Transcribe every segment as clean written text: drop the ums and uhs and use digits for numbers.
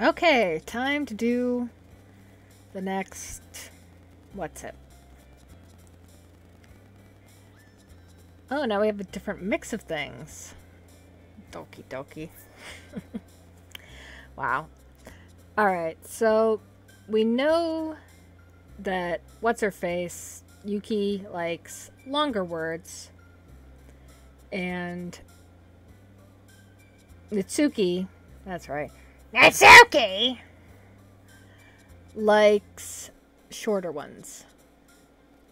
Okay, time to do the next... What's it? Oh, now we have a different mix of things. Doki Doki. Wow. Alright, so we know that What's-Her-Face, Yuki, likes longer words. And Natsuki, that's right, Natsuki likes shorter ones.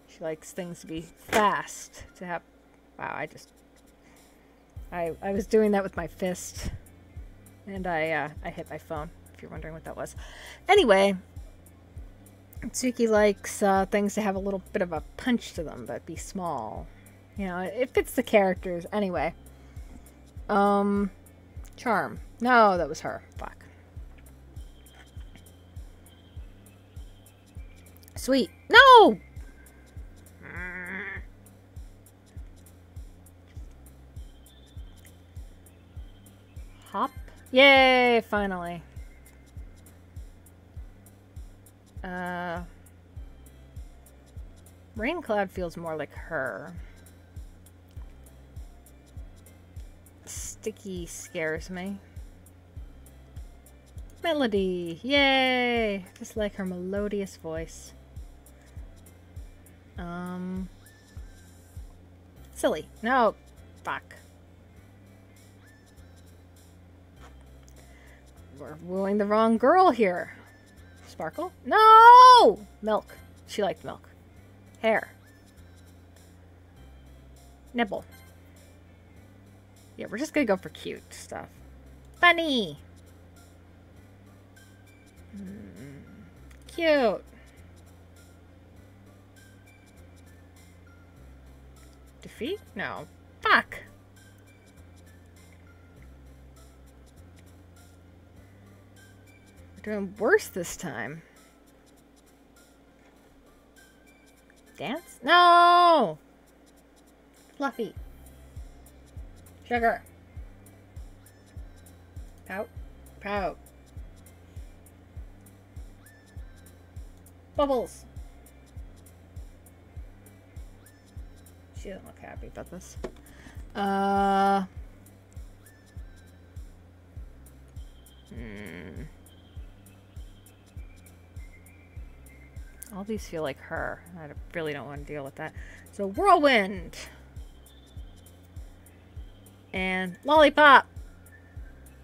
She likes things to be fast, to have... Wow, I was doing that with my fist, and I hit my phone, if you're wondering what that was. Anyway, Tsuki likes things to have a little bit of a punch to them, but be small. You know, it fits the characters. Anyway. Charm. No, that was her. Fuck. Sweet. No! Hop. Yay, finally. Rain Cloud feels more like her. Sticky scares me. Melody. Yay! Just like her melodious voice. Silly. No. Fuck. We're wooing the wrong girl here. Sparkle? No! Milk. She liked milk. Hair. Nipple. Yeah, we're just gonna go for cute stuff. Funny! Cute. Defeat? No. Fuck! We're doing worse this time. Dance? No! Fluffy. Sugar. Pout. Pout. Bubbles. She doesn't look happy about this. All these feel like her. I really don't want to deal with that. So, Whirlwind. And Lollipop.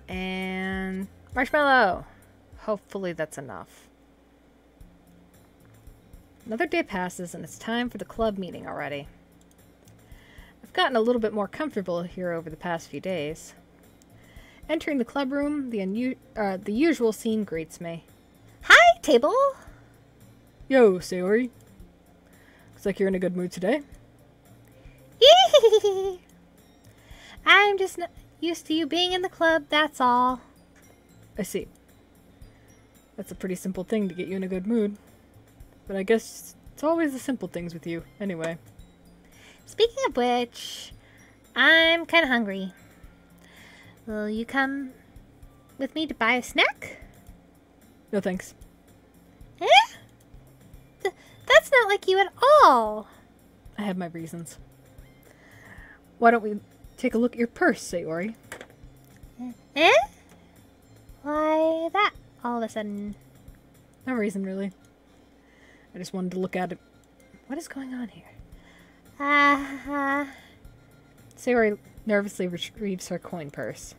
And Marshmallow. Hopefully that's enough. Another day passes and it's time for the club meeting already. I've gotten a little bit more comfortable here over the past few days. Entering the club room, the usual scene greets me. Hi, table! Yo, Sayori. Looks like you're in a good mood today. I'm just not used to you being in the club, that's all. I see. That's a pretty simple thing to get you in a good mood. But I guess it's always the simple things with you, anyway. Speaking of which, I'm kind of hungry. Will you come with me to buy a snack? No thanks. Eh? That's not like you at all. I have my reasons. Why don't we take a look at your purse, Sayori? Eh? Why that all of a sudden? No reason, really. I just wanted to look at it. What is going on here? Sayori nervously retrieves her coin purse.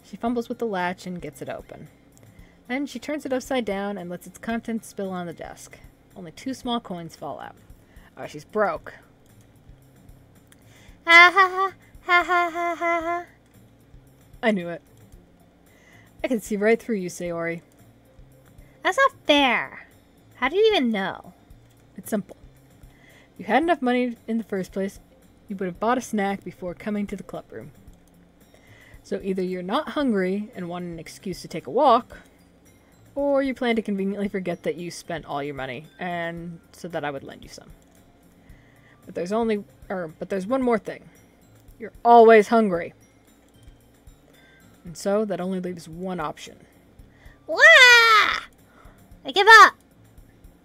She fumbles with the latch and gets it open. Then she turns it upside down and lets its contents spill on the desk. Only 2 small coins fall out. Oh, she's broke. Ha ha ha ha ha ha ha. I knew it. I can see right through you, Sayori. That's not fair. How do you even know? It's simple. If you had enough money in the first place, you would have bought a snack before coming to the club room. So either you're not hungry and want an excuse to take a walk, or you plan to conveniently forget that you spent all your money, and so that I would lend you some. But there's one more thing. You're always hungry. And so that only leaves one option. Wah! I give up!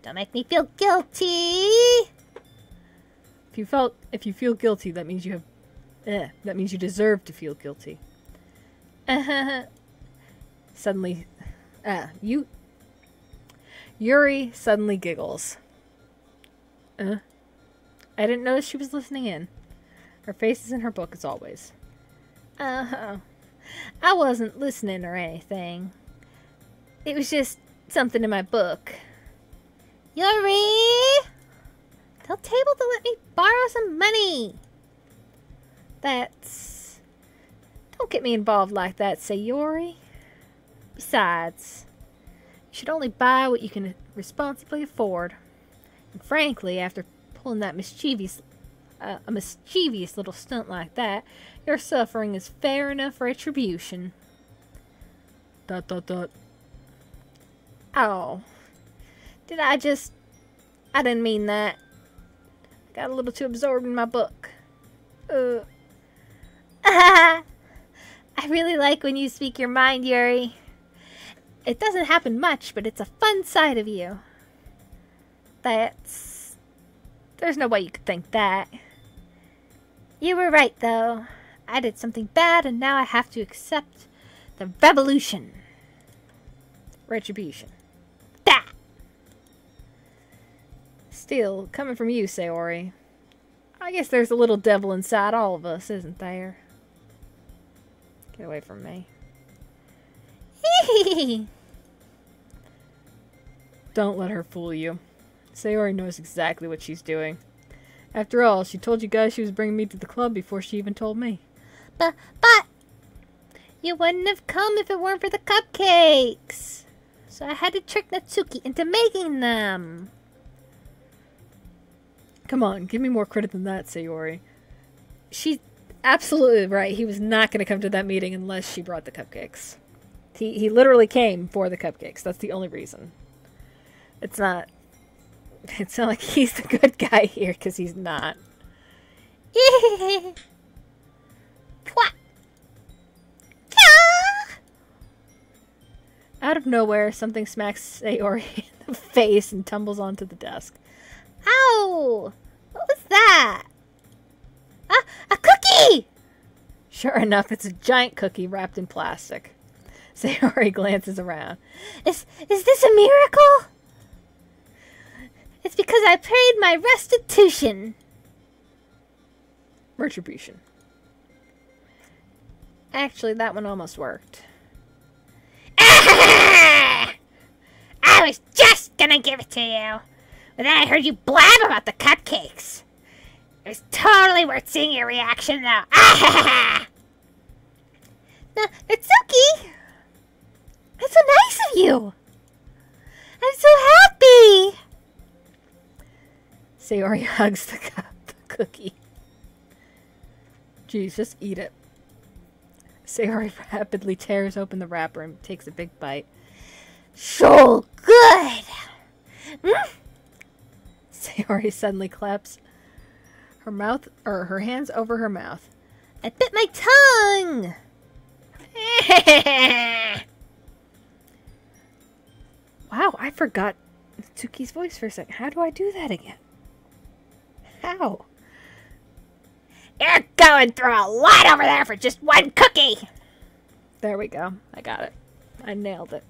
Don't make me feel guilty! If you feel guilty, that means you have... that means you deserve to feel guilty. Suddenly... Yuri suddenly giggles. I didn't notice she was listening in. Her face is in her book as always. I wasn't listening or anything. It was just something in my book. Yuri! Tell Table to let me borrow some money. Don't get me involved like that, Sayori. Besides, you should only buy what you can responsibly afford. And frankly, after pulling that mischievous little stunt like that, your suffering is fair enough retribution. ... Oh. I didn't mean that. I got a little too absorbed in my book. I really like when you speak your mind, Yuri. It doesn't happen much, but it's a fun side of you. There's no way you could think that. You were right, though. I did something bad, and now I have to accept the revolution. Retribution. That! Still, coming from you, Sayori, I guess there's a little devil inside all of us, isn't there? Get away from me. Don't let her fool you. Sayori knows exactly what she's doing. After all, she told you guys she was bringing me to the club before she even told me. But you wouldn't have come if it weren't for the cupcakes. So I had to trick Natsuki into making them. Come on, give me more credit than that, Sayori. She's absolutely right. He was not going to come to that meeting unless she brought the cupcakes. He literally came for the cupcakes. That's the only reason. It's not like he's the good guy here, because he's not. Out of nowhere, something smacks Sayori in the face and tumbles onto the desk. Ow! What was that? A cookie! Sure enough, it's a giant cookie wrapped in plastic. Sayori glances around. Is this a miracle? It's because I paid my restitution. Retribution. Actually, that one almost worked. I was just gonna give it to you. But then I heard you blab about the cupcakes. It was totally worth seeing your reaction, though. Natsuki! That's so nice of you! I'm so happy! Sayori hugs the cookie. Jeez, just eat it. Sayori rapidly tears open the wrapper and takes a big bite. So good! Sayori suddenly claps her hands over her mouth. I bit my tongue! Wow, I forgot Natsuki's voice for a second. How do I do that again? How? You're going through a lot over there for just one cookie! There we go. I got it. I nailed it.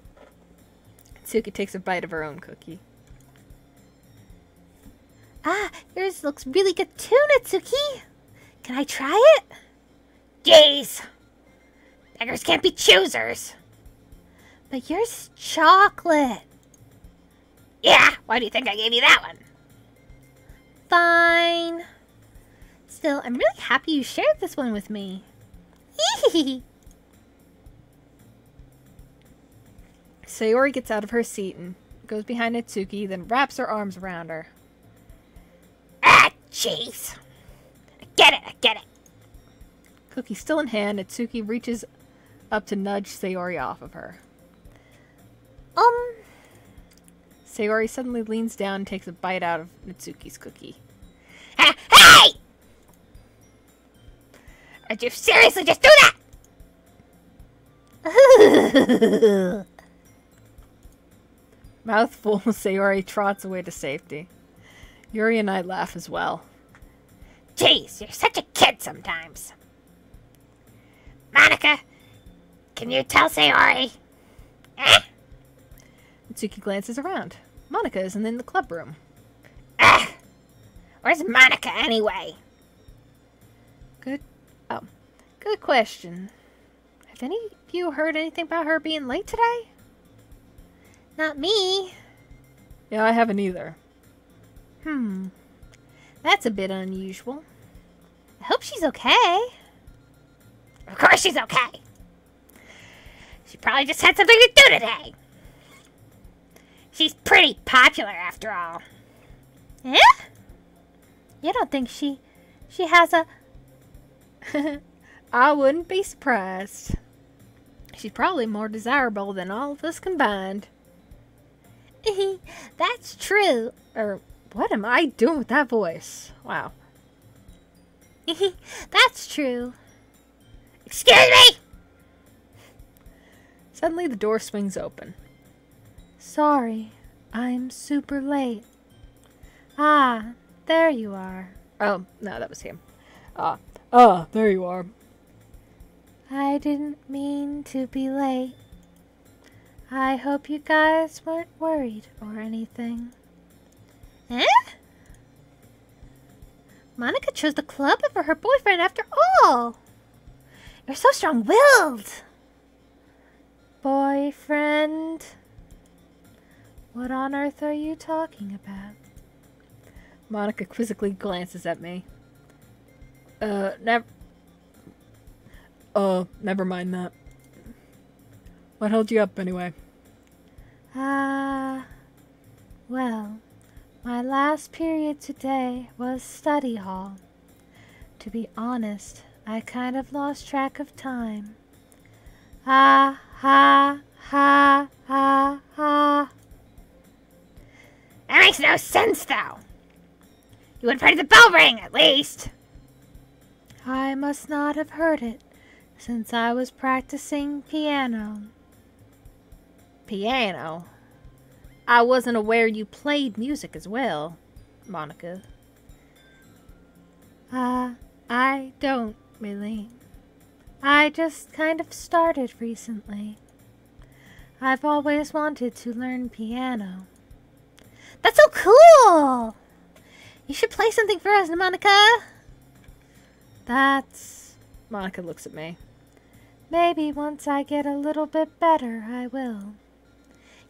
Natsuki takes a bite of her own cookie. Yours looks really good too, Natsuki. Can I try it? Jeez. Beggars can't be choosers. But yours is chocolate. Yeah, why do you think I gave you that one? Fine. Still, I'm really happy you shared this one with me. Sayori gets out of her seat and goes behind Natsuki, then wraps her arms around her. Ah, jeez. I get it. Cookie still in hand, Natsuki reaches up to nudge Sayori off of her. Sayori suddenly leans down and takes a bite out of Natsuki's cookie. Hey! Did you seriously just do that? Mouthful, Sayori trots away to safety. Yuri and I laugh as well. Jeez, you're such a kid sometimes. Monica, can you tell Sayori? Eh? Natsuki glances around. Monica isn't in the club room. Where's Monica anyway? Good question. Have any of you heard anything about her being late today? Not me. Yeah, I haven't either. That's a bit unusual. I hope she's okay. Of course she's okay. She probably just had something to do today. She's pretty popular after all. Eh? You don't think she has a... I wouldn't be surprised. She's probably more desirable than all of us combined. That's true. Or, what am I doing with that voice? Wow. That's true. Excuse me! Suddenly the door swings open. Sorry, I'm super late. Ah, there you are. Oh, no, that was him. There you are. I didn't mean to be late. I hope you guys weren't worried or anything. Eh? Monica chose the club over her boyfriend after all. You're so strong-willed. Boyfriend? What on earth are you talking about? Monica quizzically glances at me. Never mind that. What held you up, anyway? Well, my last period today was study hall. To be honest, I kind of lost track of time. Ha, ha, ha. That makes no sense, though. You would have heard the bell ring, at least. I must not have heard it, since I was practicing piano. Piano? I wasn't aware you played music as well, Monica. I don't really. I just kind of started recently. I've always wanted to learn piano. That's so cool! You should play something for us, Monica. Monica looks at me. Maybe once I get a little bit better, I will.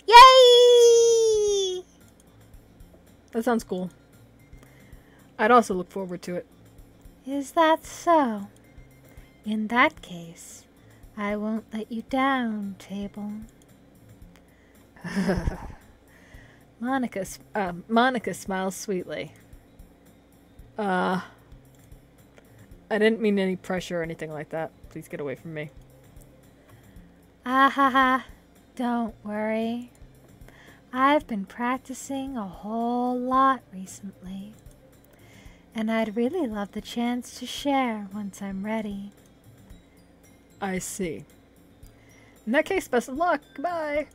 Yay! That sounds cool. I'd also look forward to it. Is that so? In that case, I won't let you down, Table. Monica smiles sweetly. I didn't mean any pressure or anything like that. Please get away from me. Don't worry. I've been practicing a whole lot recently. And I'd really love the chance to share once I'm ready. I see. In that case, best of luck. Goodbye.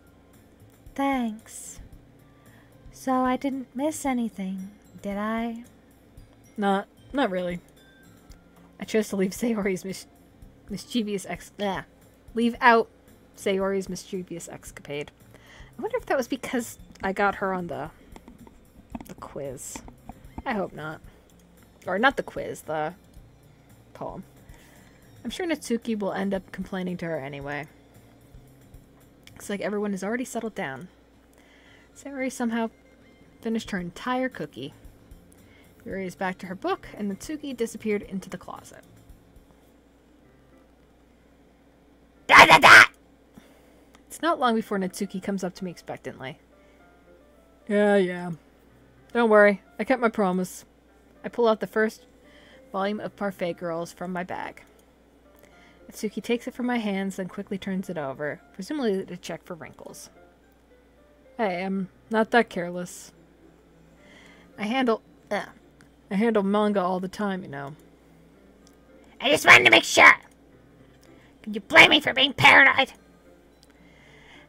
Thanks. So I didn't miss anything, did I? Not really. I chose to leave Sayori's mischievous leave out Sayori's mischievous escapade. I wonder if that was because I got her on the quiz. I hope not. Or not the quiz, the poem. I'm sure Natsuki will end up complaining to her anyway. Looks like everyone has already settled down. Sayori somehow finished her entire cookie. Yuri is back to her book, and Natsuki disappeared into the closet. It's not long before Natsuki comes up to me expectantly. Yeah. Don't worry, I kept my promise. I pull out the first volume of Parfait Girls from my bag. Natsuki takes it from my hands, then quickly turns it over, presumably to check for wrinkles. Hey, I'm not that careless. I handle manga all the time, you know. I just wanted to make sure. Can you blame me for being paranoid?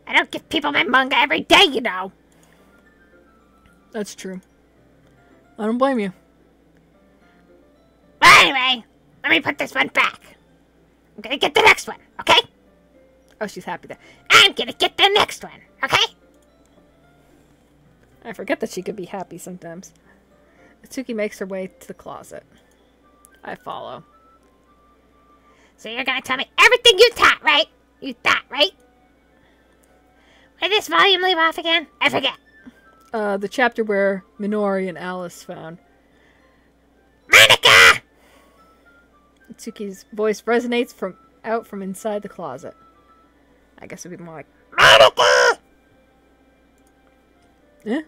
I don't give people my manga every day, you know. That's true. I don't blame you. Well, anyway, let me put this one back. I'm gonna get the next one, okay? Oh, she's happy there. I'm gonna get the next one, okay? I forget that she could be happy sometimes. Natsuki makes her way to the closet. I follow. So you're gonna tell me everything you thought, right? You thought, right? Where did this volume leave off again? I forget. The chapter where Minori and Alice found. Monica! Natsuki's voice resonates from inside the closet. I guess it'd be more like, Monica! eh?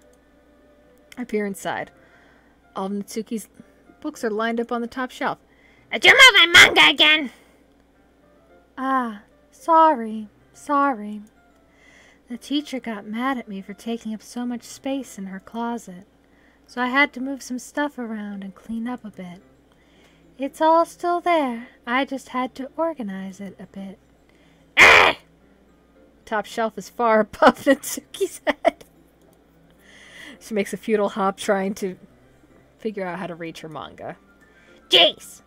I peer inside. All of Natsuki's books are lined up on the top shelf. Did you move my manga again? Ah, sorry. The teacher got mad at me for taking up so much space in her closet, so I had to move some stuff around and clean up a bit. It's all still there. I just had to organize it a bit. Ah! Top shelf is far above Natsuki's head. She makes a futile hop trying to figure out how to reach her manga. Jeez.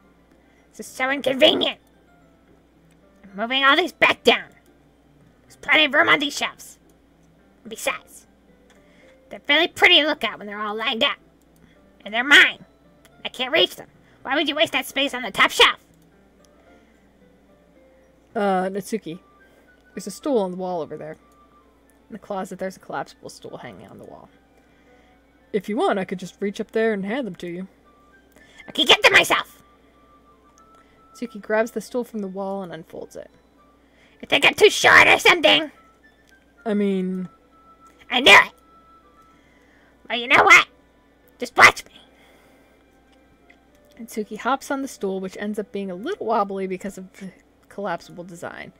This is so inconvenient. I'm moving all these back down. There's plenty of room on these shelves. And besides, they're really pretty to look at when they're all lined up. And they're mine. I can't reach them. Why would you waste that space on the top shelf? Natsuki, there's a stool on the wall over there. In the closet, there's a collapsible stool hanging on the wall. If you want, I could just reach up there and hand them to you. I can get them myself. Natsuki grabs the stool from the wall and unfolds it. You think I'm too short or something? I mean... I knew it. Well, you know what? Just watch me. Natsuki hops on the stool, which ends up being a little wobbly because of the collapsible design.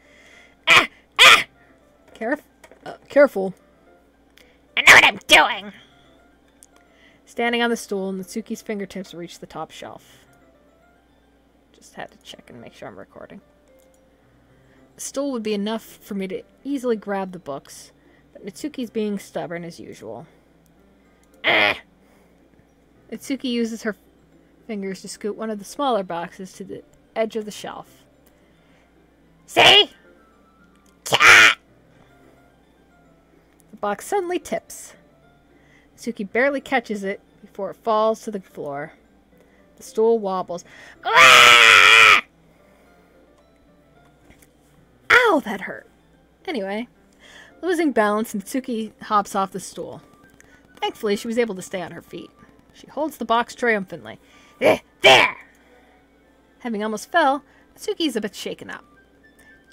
Ah! Ah! Careful. I know what I'm doing. Standing on the stool, Natsuki's fingertips reach the top shelf. Just had to check and make sure I'm recording. The stool would be enough for me to easily grab the books, but Natsuki's being stubborn as usual. Ah! Natsuki uses her fingers to scoot one of the smaller boxes to the edge of the shelf. See? Ah! The box suddenly tips. Natsuki barely catches it before it falls to the floor. The stool wobbles. Ah! Ow, that hurt. Anyway, losing balance, Natsuki hops off the stool. Thankfully, she was able to stay on her feet. She holds the box triumphantly. There! Having almost fell, Natsuki's a bit shaken up.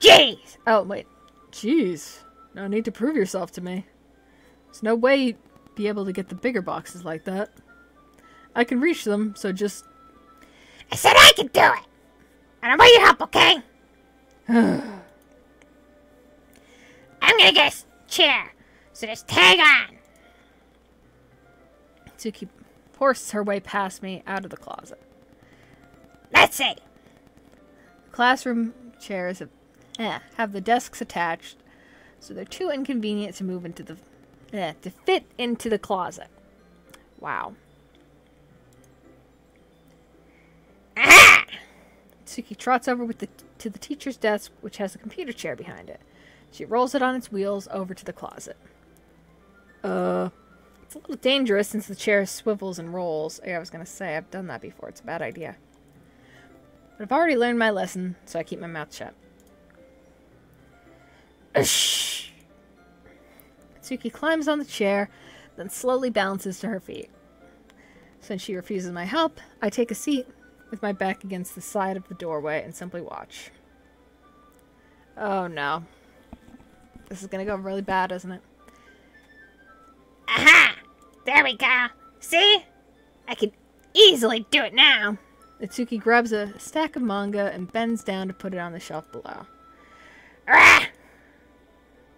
Jeez! Oh, wait. Jeez. No need to prove yourself to me. There's no way you'd be able to get the bigger boxes like that. I can reach them, so just... I said I could do it! I don't want your help, okay? I'm gonna get a chair, so just hang on. Natsuki forces her way past me out of the closet. Let's see. Classroom chairs have the desks attached, so they're too inconvenient to move into the to fit into the closet. Wow. Aha! Natsuki trots over to the teacher's desk, which has a computer chair behind it. She rolls it on its wheels over to the closet. It's a little dangerous since the chair swivels and rolls. Yeah, I was gonna say, I've done that before. It's a bad idea. But I've already learned my lesson, so I keep my mouth shut. Shh. Natsuki climbs on the chair, then slowly balances to her feet. Since she refuses my help, I take a seat with my back against the side of the doorway and simply watch. Oh no. This is gonna go really bad, isn't it? Aha! There we go. See? I can easily do it now. Natsuki grabs a stack of manga and bends down to put it on the shelf below. Ah!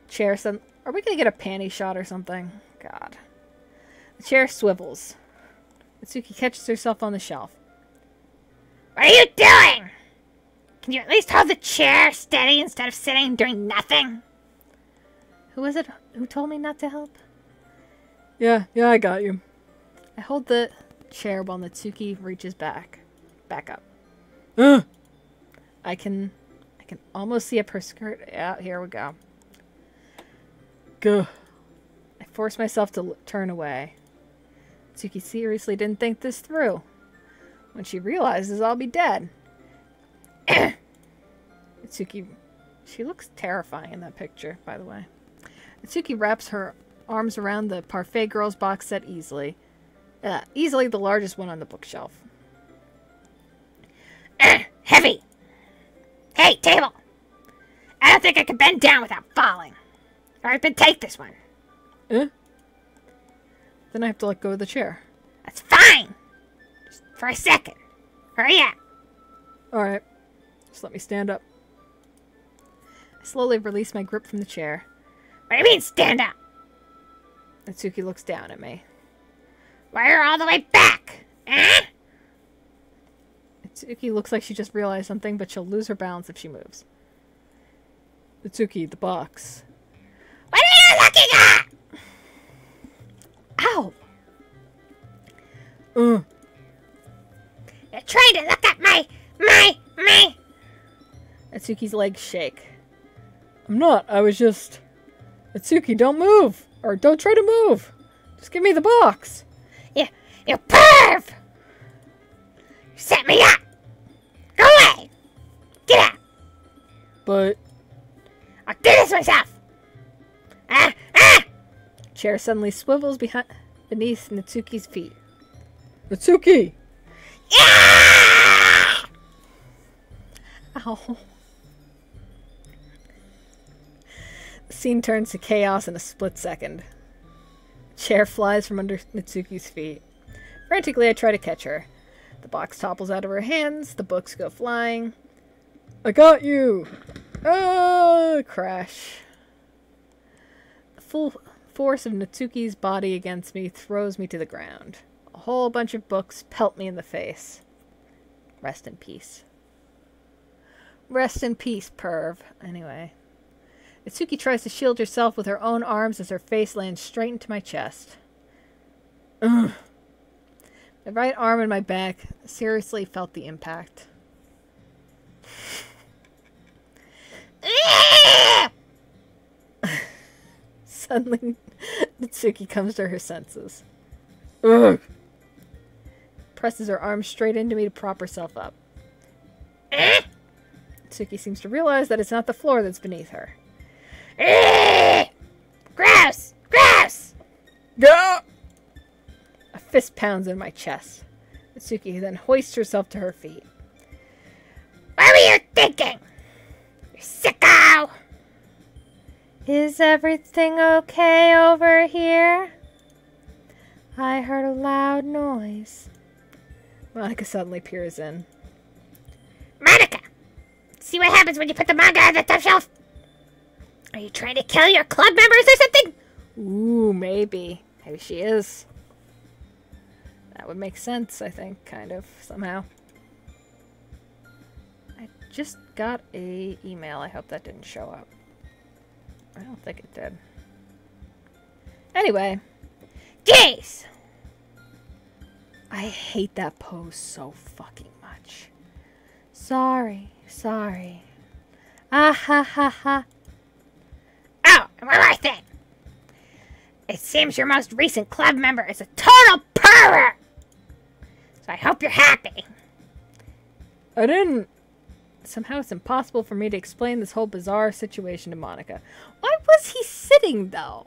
Chair said, "Are we gonna get a panty shot or something?" God. The chair swivels. Natsuki catches herself on the shelf. What are you doing? Can you at least hold the chair steady instead of sitting and doing nothing? Who was it who told me not to help? Yeah, I got you. I hold the chair while Natsuki reaches back up. Ugh! I can almost see up her skirt. Yeah, here we go. Gah. I force myself to turn away. Natsuki seriously didn't think this through. When she realizes I'll be dead. Natsuki, she looks terrifying in that picture, by the way. Natsuki wraps her arms around the Parfait Girls box set easily. Easily the largest one on the bookshelf. Heavy! Hey, table! I don't think I can bend down without falling. Alright, then take this one. Then I have to let go of the chair. That's fine! Just for a second. Hurry up. Alright. Just let me stand up. I slowly release my grip from the chair. What do you mean, stand up? Natsuki looks down at me. Why are you all the way back? Eh? Natsuki looks like she just realized something, but she'll lose her balance if she moves. Natsuki, the box. What are you looking at? Ow! You're trying to look at my... Natsuki's legs shake. I'm not. I was just... Natsuki, don't move! Or don't try to move! Just give me the box! You perv! You set me up! Go away! Get out! But... I'll do this myself! Chair suddenly swivels beneath Natsuki's feet. Natsuki! Yeah! Ow. The scene turns to chaos in a split second. Chair flies from under Natsuki's feet. Frantically, I try to catch her. The box topples out of her hands. The books go flying. I got you! Ah! Crash. The full force of Natsuki's body against me throws me to the ground. A whole bunch of books pelt me in the face. Rest in peace. Rest in peace, perv. Anyway. Natsuki tries to shield herself with her own arms as her face lands straight into my chest. Ugh. My right arm and my back seriously felt the impact. Suddenly, Natsuki comes to her senses. Ugh. Presses her arm straight into me to prop herself up. Natsuki seems to realize that it's not the floor that's beneath her. Gross! Gross! Go! A fist pounds in my chest. Natsuki then hoists herself to her feet. What were you thinking? You sicko! Is everything okay over here? I heard a loud noise. Monica suddenly peers in. Monica! See what happens when you put the manga on the top shelf? Are you trying to kill your club members or something? Ooh, maybe. Maybe she is. That would make sense, I think, kind of, somehow. I just got a email. I hope that didn't show up. I don't think it did. Anyway. Jeez! I hate that pose so fucking much. Sorry. Ah ha ha ha. Oh, and one more thing. It seems your most recent club member is a total pervert! So I hope you're happy. I didn't. Somehow it's impossible for me to explain this whole bizarre situation to Monica. Why was he sitting, though?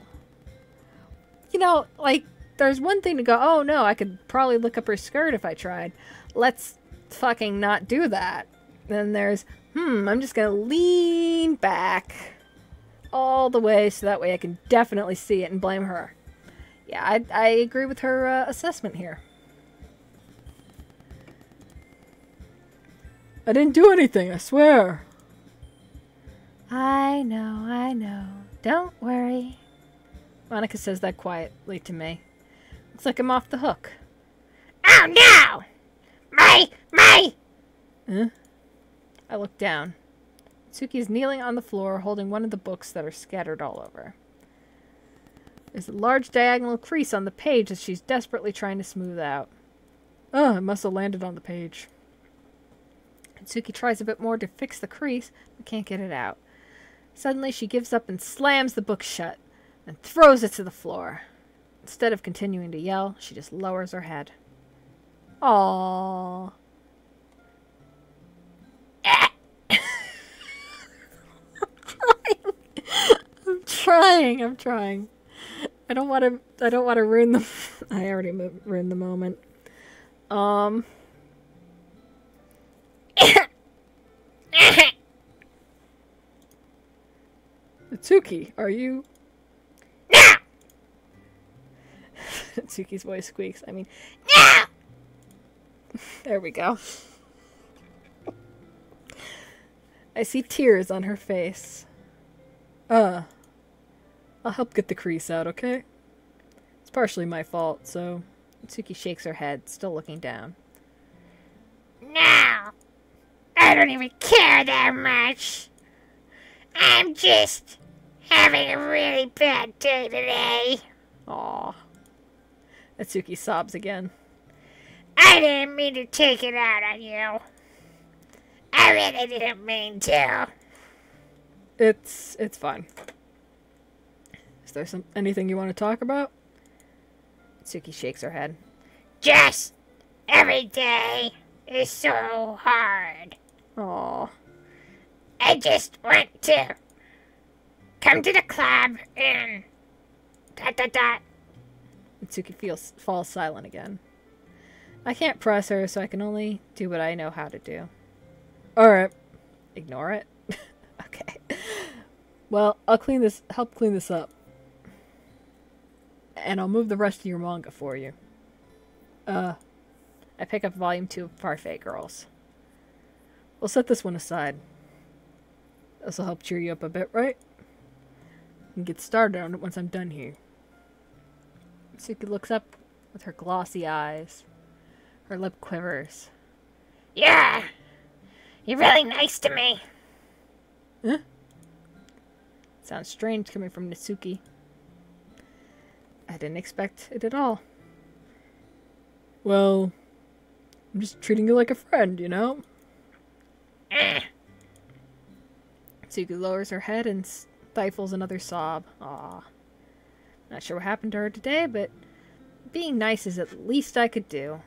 You know, like, there's one thing to go, oh no, I could probably look up her skirt if I tried. Let's fucking not do that. Then there's, I'm just gonna lean back all the way so that way I can definitely see it and blame her. Yeah, I agree with her assessment here. I didn't do anything, I swear. I know. Don't worry. Monica says that quietly to me. Looks like I'm off the hook. Oh no! My! Huh? I look down. Tsuki is kneeling on the floor holding one of the books that are scattered all over. There's a large diagonal crease on the page that she's desperately trying to smooth out. Oh, it must have landed on the page. Itsuki tries a bit more to fix the crease, but can't get it out. Suddenly, she gives up and slams the book shut, and throws it to the floor. Instead of continuing to yell, she just lowers her head. Aww. I'm trying. I don't want to ruin the I already ruined the moment. Itsuki, are you? No! Itsuki's voice squeaks. I mean, No! there we go. I see tears on her face. I'll help get the crease out, okay? It's partially my fault, so... Itsuki shakes her head, still looking down. No! I don't even care that much. I'm just having a really bad day today. Aw. Itsuki sobs again. I didn't mean to take it out on you. I really didn't mean to. It's fine. Is there anything you want to talk about? Itsuki shakes her head. Just every day is so hard. Aw. I just want to come to the club and ... Itsuki falls silent again. I can't press her, so I can only do what I know how to do. Alright. Ignore it. Okay. Well, I'll help clean this up. And I'll move the rest of your manga for you. I pick up volume 2 of Parfait Girls. We'll set this one aside. This'll help cheer you up a bit, right? And get started on it once I'm done here. Itsuki looks up with her glossy eyes. Her lip quivers. Yeah, you're really nice to me. Huh? Sounds strange coming from Itsuki. I didn't expect it at all. Well, I'm just treating you like a friend, you know? Itsuki lowers her head and stifles another sob. Aw. Not sure what happened to her today, but being nice is at least I could do.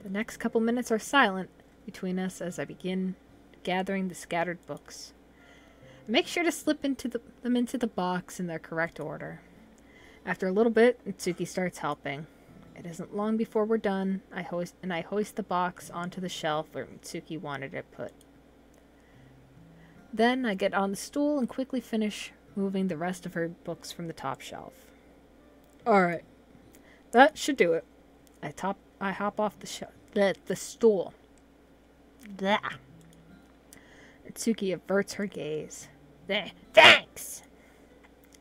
The next couple minutes are silent between us as I begin gathering the scattered books. Make sure to slip them into the box in their correct order. After a little bit, Itsuki starts helping. It isn't long before we're done. I hoist the box onto the shelf where Itsuki wanted it put. Then I get on the stool and quickly finish moving the rest of her books from the top shelf. Alright. That should do it. I hop off the stool. Blah. Itsuki averts her gaze. Thanks.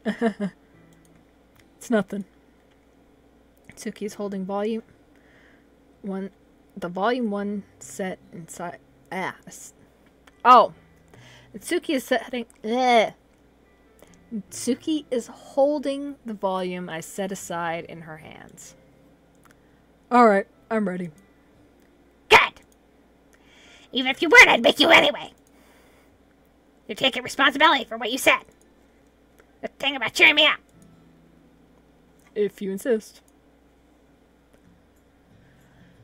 It's nothing. Itsuki is holding the volume 1 set inside. Oh. Itsuki is setting. Itsuki is holding the volume I set aside in her hands. Alright, I'm ready. Good. Even if you weren't, I'd make you anyway. You're taking responsibility for what you said. The thing about cheering me up. If you insist.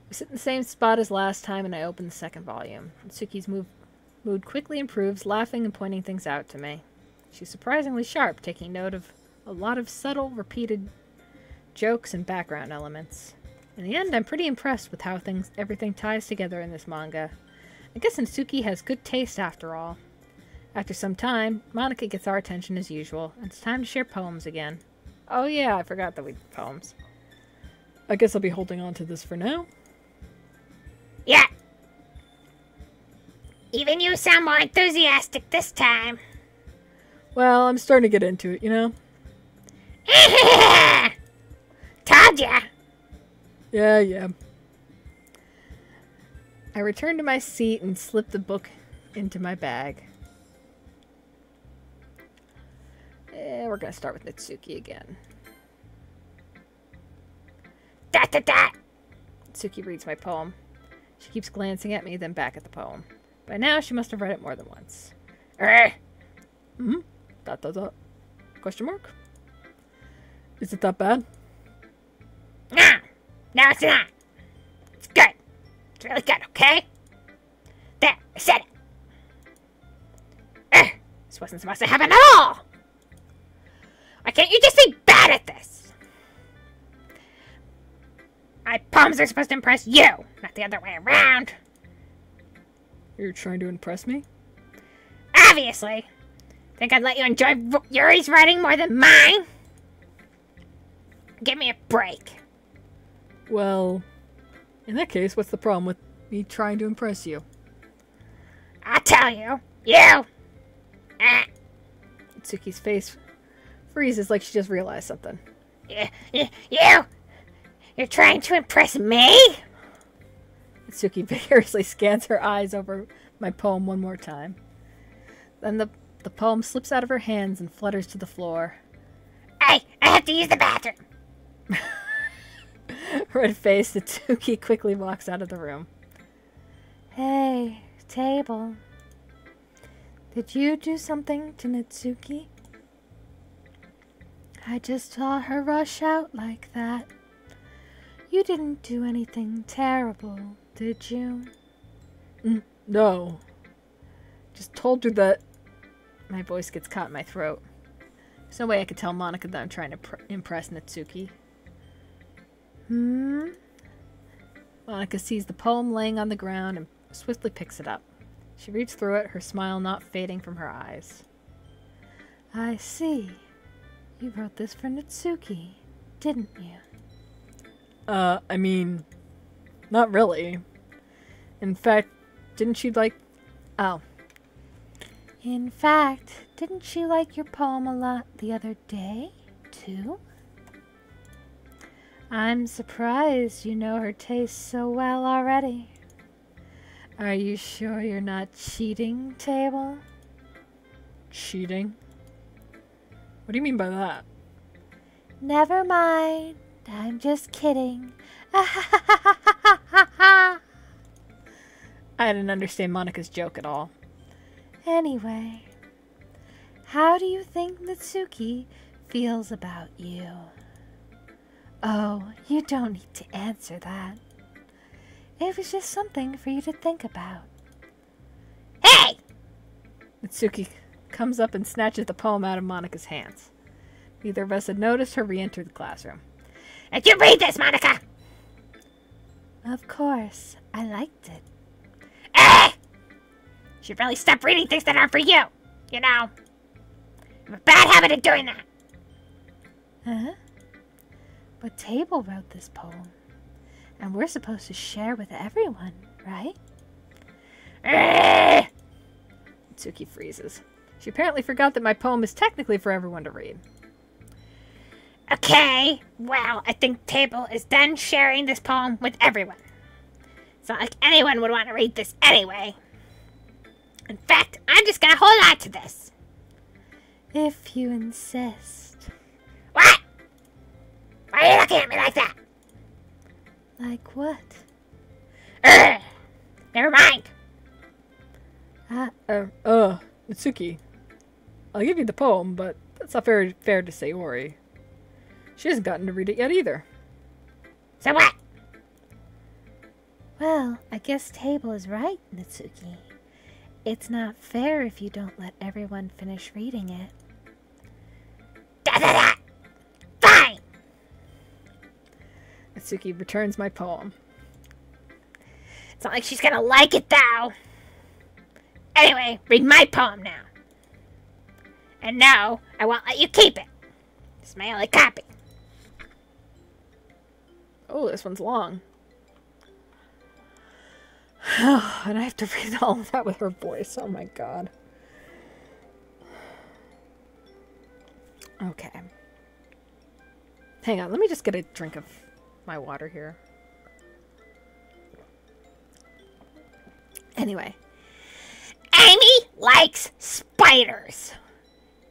We sit in the same spot as last time, and I open the second volume. Itsuki's mood quickly improves, laughing and pointing things out to me. She's surprisingly sharp, taking note of a lot of subtle, repeated jokes and background elements. In the end, I'm pretty impressed with how everything ties together in this manga. I guess Itsuki has good taste after all. After some time, Monika gets our attention as usual, and it's time to share poems again. Oh yeah, I forgot that we did poems. I guess I'll be holding on to this for now. Yeah. Even you sound more enthusiastic this time. Well, I'm starting to get into it, you know? Told ya. Yeah. I return to my seat and slip the book into my bag. We're gonna start with Itsuki again. Tsuki reads my poem. She keeps glancing at me, then back at the poem. By now, she must have read it more than once. Hmm? ... Question mark? Is it that bad? No, it's not. It's good. It's really good, okay? There, I said it. This wasn't supposed to happen at all. Why can't you just be bad at this? My poems are supposed to impress you, not the other way around. You're trying to impress me? Obviously. Think I'd let you enjoy Yuri's writing more than mine? Give me a break. Well, in that case, what's the problem with me trying to impress you? I'll tell you. You! Tsuki's face freezes like she just realized something. You're trying to impress me? Tsuki vigorously scans her eyes over my poem one more time. Then the poem slips out of her hands and flutters to the floor. Hey, I have to use the bathroom. Red-faced, Tsuki quickly walks out of the room. Hey, table. Did you do something to Natsuki? I just saw her rush out like that. You didn't do anything terrible, did you? No. Just told her that... My voice gets caught in my throat. There's no way I could tell Monika that I'm trying to impress Natsuki. Monika sees the poem laying on the ground and swiftly picks it up. She reads through it, her smile not fading from her eyes. I see. You wrote this for Natsuki, didn't you? I mean, not really. In fact, didn't she like... Oh. In fact, didn't she like your poem a lot the other day, too? I'm surprised you know her taste so well already. Are you sure you're not cheating, Table? Cheating? What do you mean by that? Never mind. I'm just kidding. I didn't understand Monika's joke at all. Anyway, how do you think Natsuki feels about you? Oh, you don't need to answer that. It was just something for you to think about. Hey! Natsuki comes up and snatches the poem out of Monika's hands. Neither of us had noticed her re-enter the classroom. Did you read this, Monika? Of course, I liked it. You should really stop reading things that aren't for you. You know, I have a bad habit of doing that. Huh? But Table wrote this poem, and we're supposed to share with everyone, right? Tsuki freezes. She apparently forgot that my poem is technically for everyone to read. Okay, well, I think Table is done sharing this poem with everyone. It's not like anyone would want to read this anyway. In fact, I'm just gonna hold on to this. If you insist. What? Why are you looking at me like that? Like what? Never mind. Natsuki. I'll give you the poem, but that's not very fair to Sayori. She hasn't gotten to read it yet either. So what? Well, I guess Table is right, Natsuki. It's not fair if you don't let everyone finish reading it. Fine! Natsuki returns my poem. It's not like she's gonna like it, though. Anyway, read my poem now. And no, I won't let you keep it. It's my only copy. Oh, this one's long. And I have to read all of that with her voice. Oh my god. Okay. Hang on, let me just get a drink of my water here. Anyway. Amy likes spiders.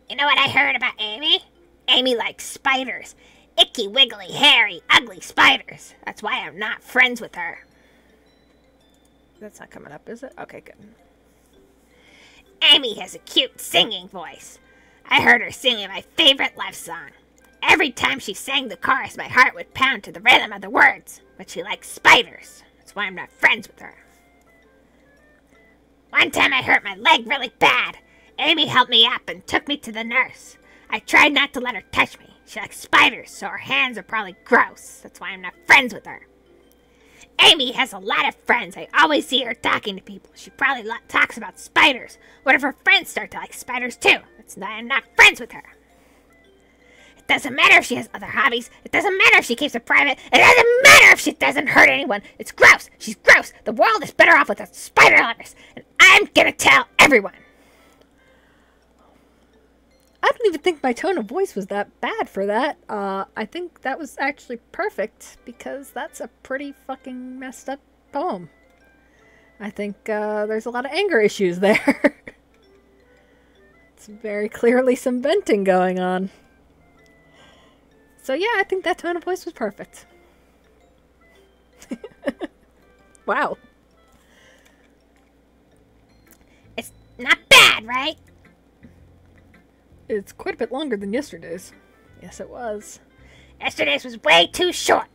You know what I heard about Amy? Amy likes spiders. icky, wiggly, hairy, ugly spiders. That's why I'm not friends with her. That's not coming up, is it? Okay, good. Amy has a cute singing voice. I heard her singing my favorite love song. Every time she sang the chorus, my heart would pound to the rhythm of the words. But she likes spiders. That's why I'm not friends with her. One time I hurt my leg really bad. Amy helped me up and took me to the nurse. I tried not to let her touch me. She likes spiders, so her hands are probably gross. That's why I'm not friends with her. Amy has a lot of friends. I always see her talking to people. She probably talks about spiders. What if her friends start to like spiders too? That's why I'm not friends with her. It doesn't matter if she has other hobbies. It doesn't matter if she keeps it private. It doesn't matter if she doesn't hurt anyone. It's gross. She's gross. The world is better off without spider lovers. And I'm gonna tell everyone. I don't even think my tone of voice was that bad for that. I think that was actually perfect because that's a pretty fucking messed up poem. I think there's a lot of anger issues there. It's very clearly some venting going on. So yeah, I think that tone of voice was perfect. Wow. It's not bad, right? It's quite a bit longer than yesterday's. Yes, it was. Yesterday's was way too short.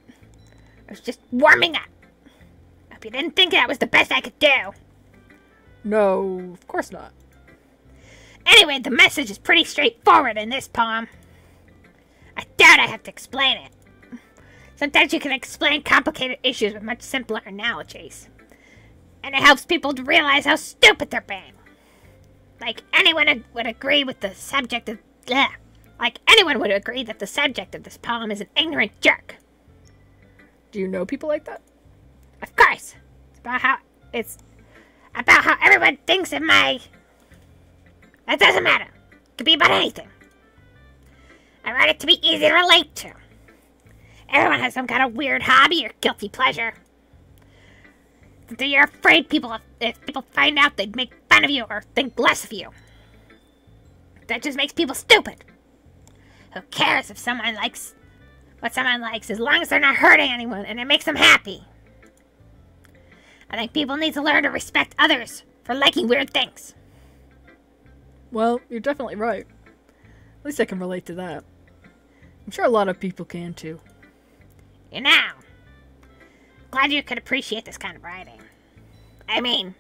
I was just warming up. Hope you didn't think that was the best I could do. No, of course not. Anyway, the message is pretty straightforward in this poem. I doubt I have to explain it. Sometimes you can explain complicated issues with much simpler analogies. And it helps people to realize how stupid they're being. Like anyone would agree with the subject of... Like anyone would agree that the subject of this poem is an ignorant jerk. Do you know people like that? Of course. It's about how everyone thinks of my... That doesn't matter. It could be about anything. I write it to be easy to relate to. Everyone has some kind of weird hobby or guilty pleasure. You're afraid if people find out, they'd make fun of you or think less of you. That just makes people stupid. Who cares if someone likes what someone likes as long as they're not hurting anyone and it makes them happy? I think people need to learn to respect others for liking weird things. Well, you're definitely right. At least I can relate to that. I'm sure a lot of people can too. You know, glad you could appreciate this kind of writing. I mean,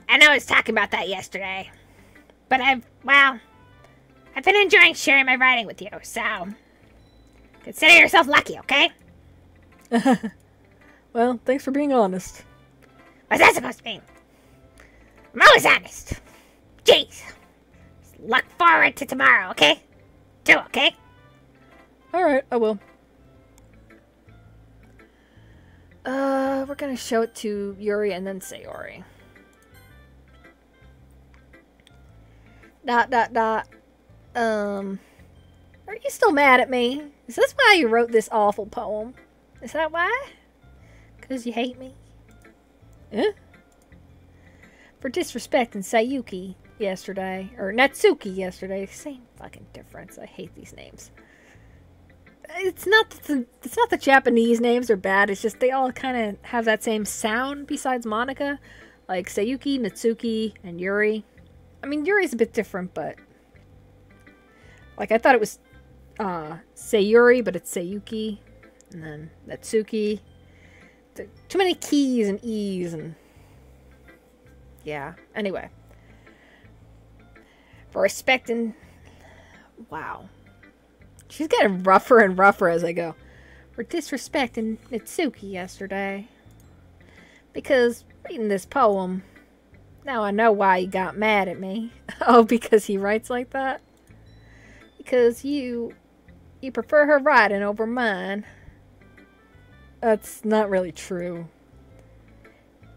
I know I was talking about that yesterday, but I've been enjoying sharing my writing with you, so consider yourself lucky, okay? Well, thanks for being honest. What's that supposed to mean? I'm always honest. Jeez. Just look forward to tomorrow, okay? Do, okay? Alright, I will. We're gonna show it to Yuri and then Sayori. ... Are you still mad at me? Is this why you wrote this awful poem? Is that why? 'Cause you hate me? Eh? For disrespecting Sayuki yesterday. Or Natsuki yesterday. Same fucking difference. I hate these names. It's not the Japanese names are bad. It's just they all kind of have that same sound besides Monica. Like Sayuki, Natsuki, and Yuri. I mean, Yuri's a bit different, but... Like, I thought it was Sayuri, but it's Sayuki. And then Natsuki. Too many keys and E's and... Yeah. Anyway. For respecting... Wow. She's getting rougher and rougher as I go. For disrespecting Natsuki yesterday. Because reading this poem, now I know why he got mad at me. Oh, because he writes like that? Because you prefer her writing over mine. That's not really true.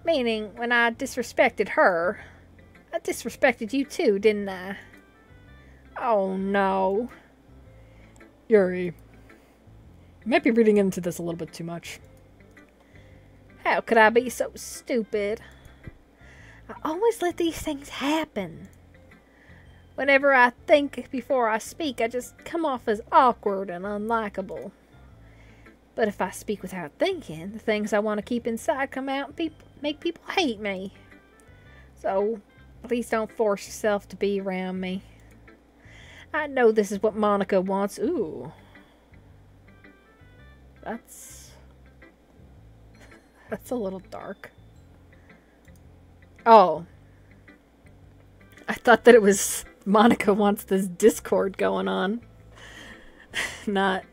Meaning, when I disrespected her, I disrespected you too, didn't I? Oh no. Yuri, you might be reading into this a little bit too much. How could I be so stupid? I always let these things happen. Whenever I think before I speak, I just come off as awkward and unlikable. But if I speak without thinking, the things I want to keep inside come out and make people hate me. So, please don't force yourself to be around me. I know this is what Monica wants. Ooh. That's a little dark. Oh. I thought that it was Monica wants this discord going on. Not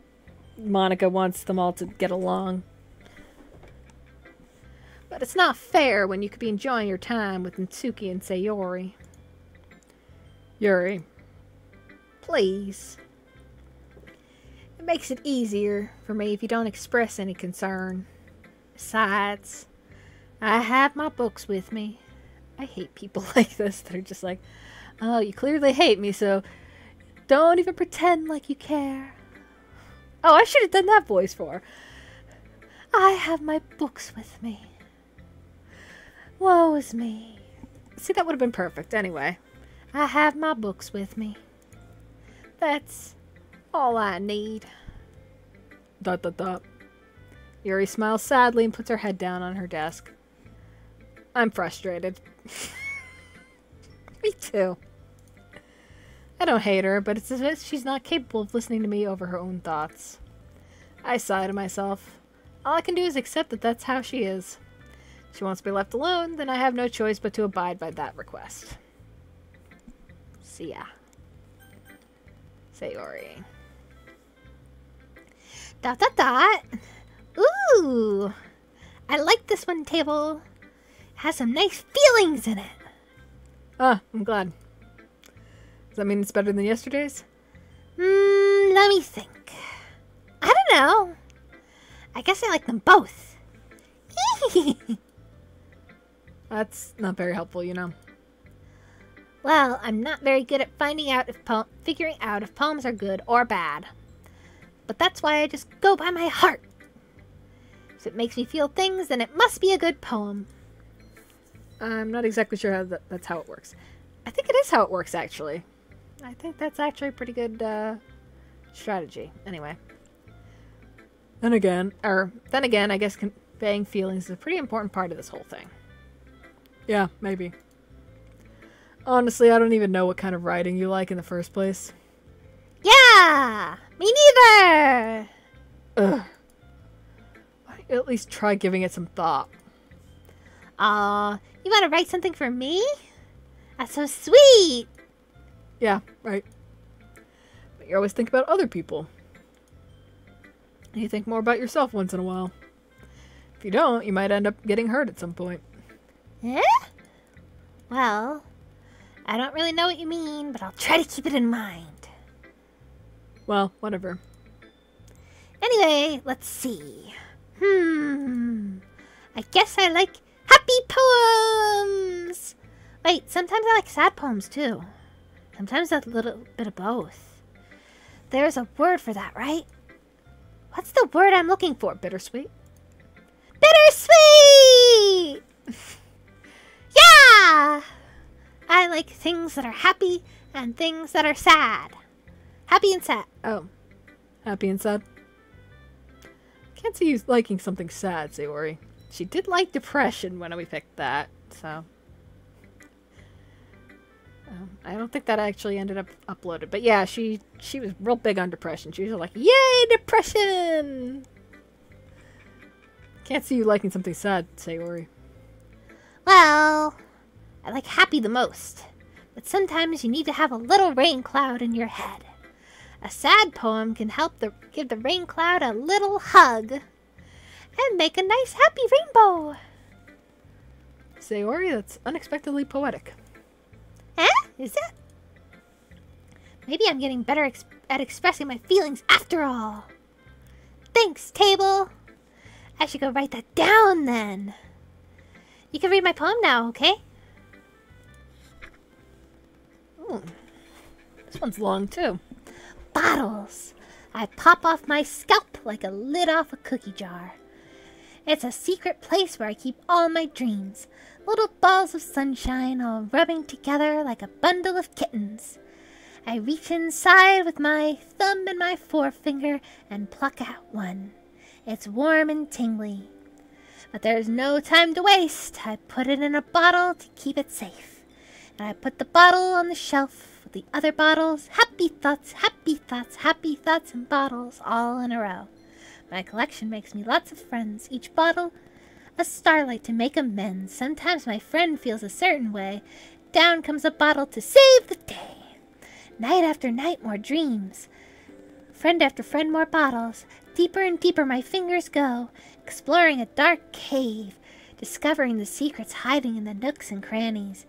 Monica wants them all to get along. But it's not fair when you could be enjoying your time with Natsuki and Sayori. Yuri. Please. It makes it easier for me if you don't express any concern. Besides, I have my books with me. I hate people like this. They're just like, oh, you clearly hate me, so don't even pretend like you care. Oh, I should have done that voice for her. I have my books with me. Woe is me. See, that would have been perfect anyway. I have my books with me. That's all I need. ... Yuri smiles sadly and puts her head down on her desk. I'm frustrated. Me too. I don't hate her, but it's as if she's not capable of listening to me over her own thoughts. I sigh to myself. All I can do is accept that that's how she is. If she wants to be left alone, then I have no choice but to abide by that request. See ya. Sayori. ... Ooh! I like this one, table. It has some nice feelings in it. Ah, I'm glad. Does that mean it's better than yesterday's? Let me think. I don't know. I guess I like them both. That's not very helpful, you know. Well, I'm not very good at figuring out if poems are good or bad. But that's why I just go by my heart. If it makes me feel things, then it must be a good poem. I'm not exactly sure how that's how it works. I think it is how it works, actually. I think that's actually a pretty good strategy. Anyway. Then again, I guess conveying feelings is a pretty important part of this whole thing. Yeah, maybe. Honestly, I don't even know what kind of writing you like in the first place. Yeah! Me neither! Ugh. At least try giving it some thought. Aw, you want to write something for me? That's so sweet! Yeah, right. But you always think about other people. And you think more about yourself once in a while. If you don't, you might end up getting hurt at some point. Eh? Well, I don't really know what you mean, but I'll try to keep it in mind. Well, whatever. Anyway, let's see. I guess I like happy poems! Wait, sometimes I like sad poems too. Sometimes a little bit of both. There's a word for that, right? What's the word I'm looking for? Bittersweet? Bittersweet! Yeah! I like things that are happy and things that are sad. Happy and sad. Oh. Happy and sad? Can't see you liking something sad, Sayori. She did like depression when we picked that, so... I don't think that actually ended up uploaded. But yeah, she was real big on depression. She was like, yay, depression! Can't see you liking something sad, Sayori. Well, I like happy the most. But sometimes you need to have a little rain cloud in your head. A sad poem can help give the rain cloud a little hug. And make a nice happy rainbow. Sayori, that's unexpectedly poetic. Eh? Is it? Maybe I'm getting better at expressing my feelings after all. Thanks, table. I should go write that down then. You can read my poem now, okay? Ooh. This one's long, too. Bottles. I pop off my scalp like a lid off a cookie jar. It's a secret place where I keep all my dreams. Little balls of sunshine all rubbing together like a bundle of kittens. I reach inside with my thumb and my forefinger and pluck out one. It's warm and tingly. But there's no time to waste. I put it in a bottle to keep it safe. And I put the bottle on the shelf with the other bottles. Happy thoughts, happy thoughts, happy thoughts, and bottles all in a row. My collection makes me lots of friends. Each bottle a starlight to make amends. Sometimes my friend feels a certain way. Down comes a bottle to save the day. Night after night, more dreams. Friend after friend, more bottles. Deeper and deeper my fingers go, exploring a dark cave, discovering the secrets hiding in the nooks and crannies.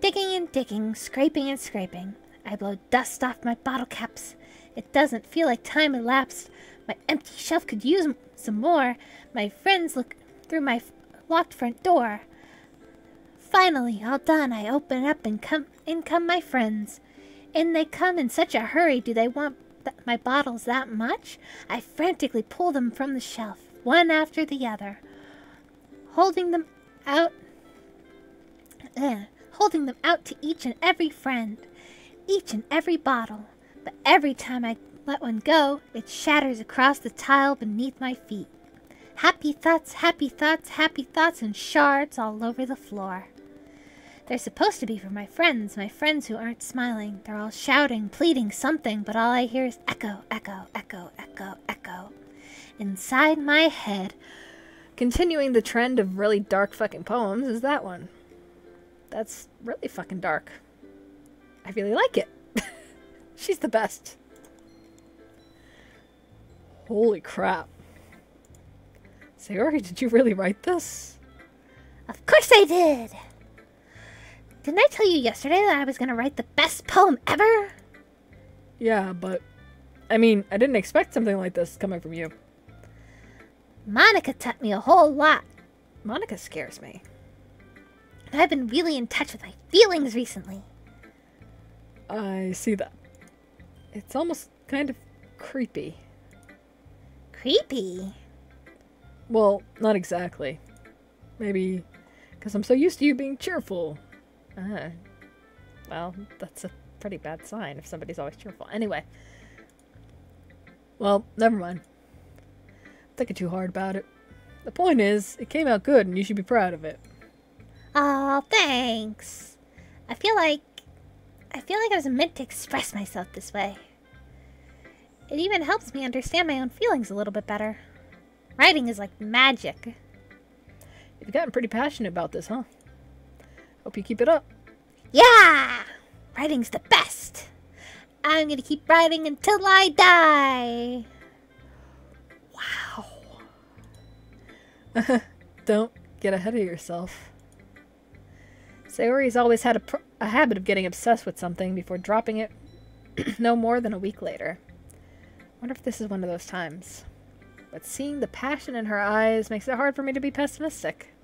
Digging and digging, scraping and scraping. I blow dust off my bottle caps. It doesn't feel like time elapsed. My empty shelf could use some more. My friends look through my locked front door. Finally, all done, I open up and in come my friends. In they come in such a hurry. Do they want my bottles that much? I frantically pull them from the shelf, one after the other, holding them out to each and every friend, each and every bottle. But every time I let one go, it shatters across the tile beneath my feet. Happy thoughts, happy thoughts, happy thoughts, and shards all over the floor. They're supposed to be for my friends who aren't smiling. They're all shouting, pleading something, but all I hear is echo, echo, echo, echo, echo. Inside my head. Continuing the trend of really dark fucking poems is that one. That's really fucking dark. I really like it. She's the best. Holy crap. Sayori, did you really write this? Of course I did! Didn't I tell you yesterday that I was going to write the best poem ever? Yeah, but... I mean, I didn't expect something like this coming from you. Monica taught me a whole lot. Monica scares me. And I've been really in touch with my feelings recently. I see that. It's almost kind of creepy. Creepy? Well, not exactly. Maybe because I'm so used to you being cheerful. Well, that's a pretty bad sign if somebody's always cheerful. Anyway. Well, never mind. I'm thinking too hard about it. The point is, it came out good and you should be proud of it. Aw, thanks. I feel like I was meant to express myself this way. It even helps me understand my own feelings a little bit better. Writing is like magic. You've gotten pretty passionate about this, huh? Hope you keep it up. Yeah! Writing's the best. I'm gonna keep writing until I die. Wow. Don't get ahead of yourself. Sayori's always had a habit of getting obsessed with something before dropping it no more than a week later. Wonder if this is one of those times. But seeing the passion in her eyes makes it hard for me to be pessimistic.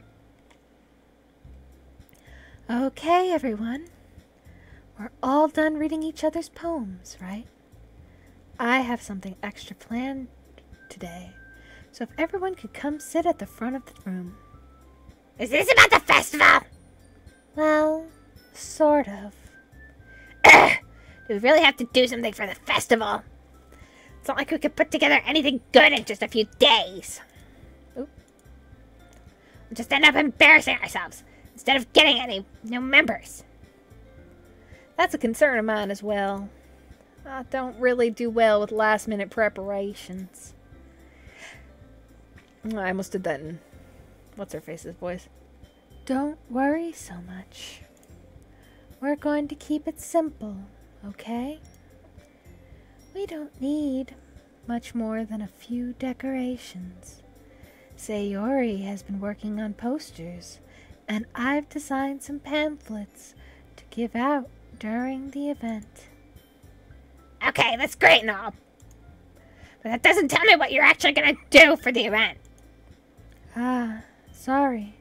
Okay, everyone. We're all done reading each other's poems, right? I have something extra planned today, so if everyone could come sit at the front of the room. Is this about the festival? Well, sort of. Do we really have to do something for the festival? It's not like we could put together anything good in just a few days. Oop. We'll just end up embarrassing ourselves instead of getting any new members. That's a concern of mine as well. I don't really do well with last-minute preparations. I almost did that in what's-her-face's voice. Don't worry so much. We're going to keep it simple, okay? We don't need much more than a few decorations. Sayori has been working on posters, and I've designed some pamphlets to give out during the event. Okay, that's great and all. But that doesn't tell me what you're actually gonna do for the event. Ah, sorry.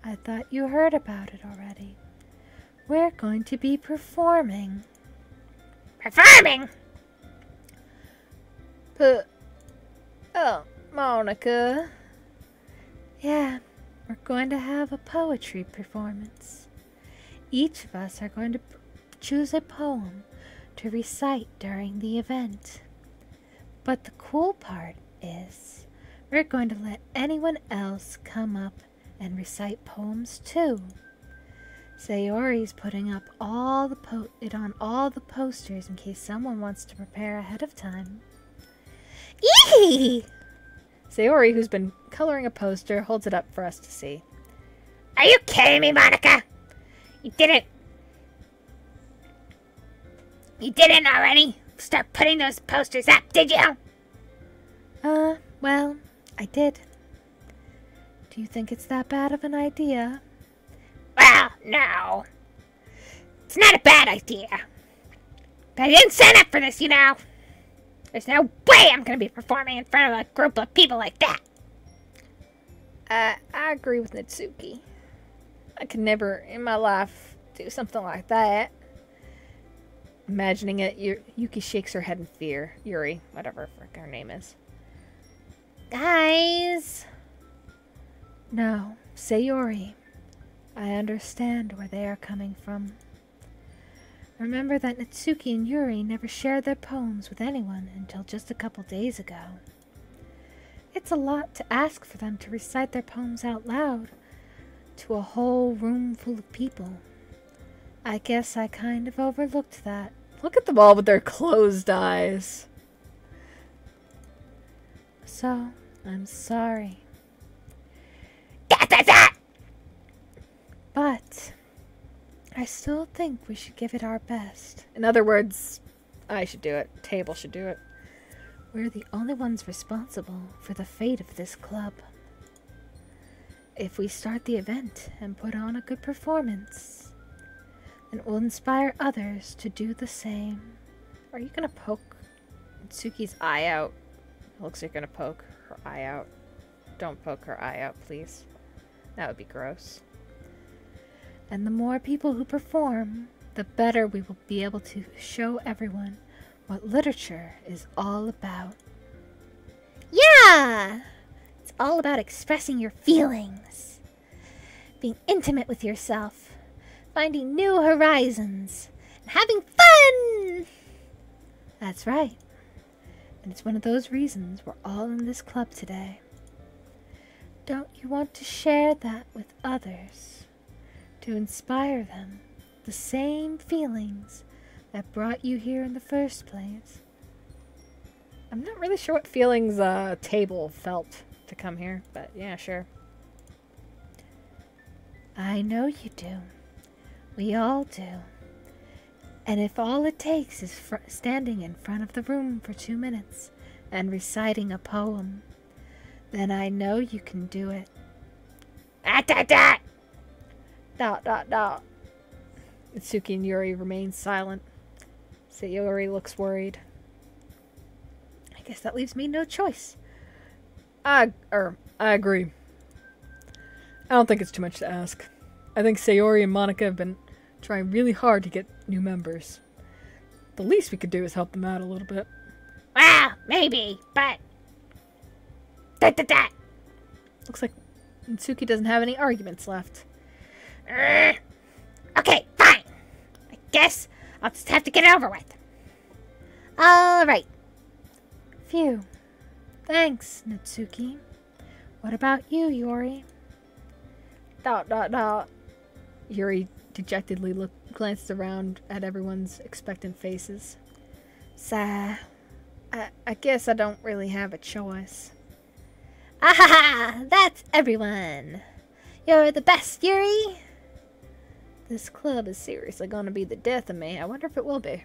I thought you heard about it already. We're going to be performing. Performing? Oh, Monica. Yeah, we're going to have a poetry performance. Each of us are going to choose a poem to recite during the event. But the cool part is we're going to let anyone else come up and recite poems too. Sayori's putting up it on all the posters in case someone wants to prepare ahead of time. Eee! Sayori, who's been coloring a poster, holds it up for us to see. Are you kidding me, Monica? You didn't already start putting those posters up, did you? Well, I did. Do you think it's that bad of an idea? Well, no. It's not a bad idea. But I didn't sign up for this, you know. There's no way I'm going to be performing in front of a group of people like that. I agree with Natsuki. I could never in my life do something like that. Imagining it, Yuki shakes her head in fear. Yuri, whatever her name is. Guys. No, Sayori. I understand where they are coming from. Remember that Natsuki and Yuri never shared their poems with anyone until just a couple days ago. It's a lot to ask for them to recite their poems out loud to a whole room full of people. I guess I kind of overlooked that. Look at them all with their closed eyes. So, I'm sorry. But I still think we should give it our best. In other words, I should do it. Table should do it. We're the only ones responsible for the fate of this club. If we start the event and put on a good performance, then we'll inspire others to do the same. Are you gonna poke Tsuki's eye out? It looks like you're gonna poke her eye out. Don't poke her eye out, please. That would be gross. And the more people who perform, the better we will be able to show everyone what literature is all about. Yeah! It's all about expressing your feelings, being intimate with yourself, finding new horizons, and having fun! That's right. And it's one of those reasons we're all in this club today. Don't you want to share that with others? To inspire them, the same feelings that brought you here in the first place. I'm not really sure what feelings Table felt to come here, but yeah, sure. I know you do. We all do. And if all it takes is standing in front of the room for 2 minutes and reciting a poem, then I know you can do it. Dot, dot, dot. Itsuki and Yuri remain silent. Sayori looks worried. I guess that leaves me no choice. I agree. I don't think it's too much to ask. I think Sayori and Monica have been trying really hard to get new members. The least we could do is help them out a little bit. Well, maybe, but... Looks like Itsuki doesn't have any arguments left. Okay, fine. I guess I'll just have to get it over with. Alright. Phew. Thanks, Natsuki. What about you, Yuri? Dot, dot, dot. Yuri dejectedly glanced around at everyone's expectant faces. Sigh. I guess I don't really have a choice. Ah, that's everyone. You're the best, Yuri. This club is seriously going to be the death of me. I wonder if it will be.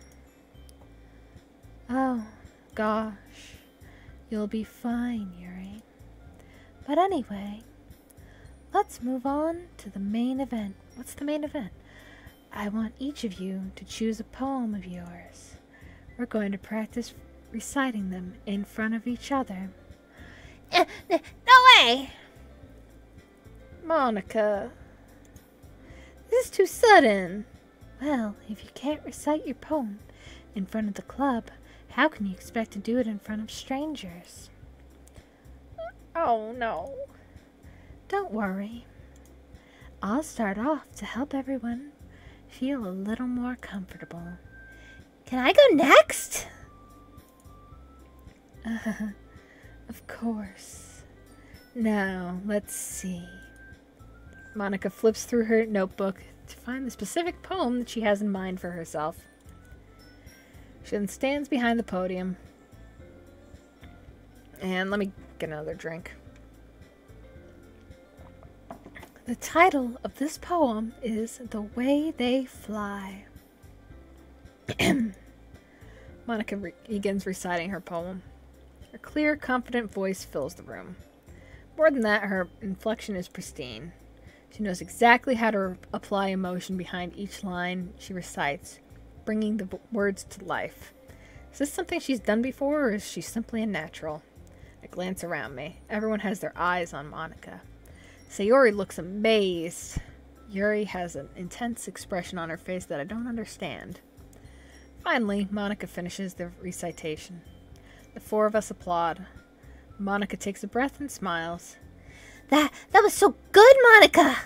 Oh, gosh. You'll be fine, Yuri. But anyway, let's move on to the main event. What's the main event? I want each of you to choose a poem of yours. We're going to practice reciting them in front of each other. No way! Monica. This is too sudden. Well, if you can't recite your poem in front of the club, how can you expect to do it in front of strangers? Oh, no. Don't worry. I'll start off to help everyone feel a little more comfortable. Can I go next? Of course. Now, let's see. Monica flips through her notebook to find the specific poem that she has in mind for herself. She then stands behind the podium. And let me get another drink. The title of this poem is The Way They Fly. Monica begins reciting her poem. Her clear, confident voice fills the room. More than that, her inflection is pristine. She knows exactly how to apply emotion behind each line she recites, bringing the words to life. Is this something she's done before, or is she simply a natural? I glance around me. Everyone has their eyes on Monica. Sayori looks amazed. Yuri has an intense expression on her face that I don't understand. Finally, Monica finishes the recitation. The four of us applaud. Monica takes a breath and smiles. That was so good, Monica!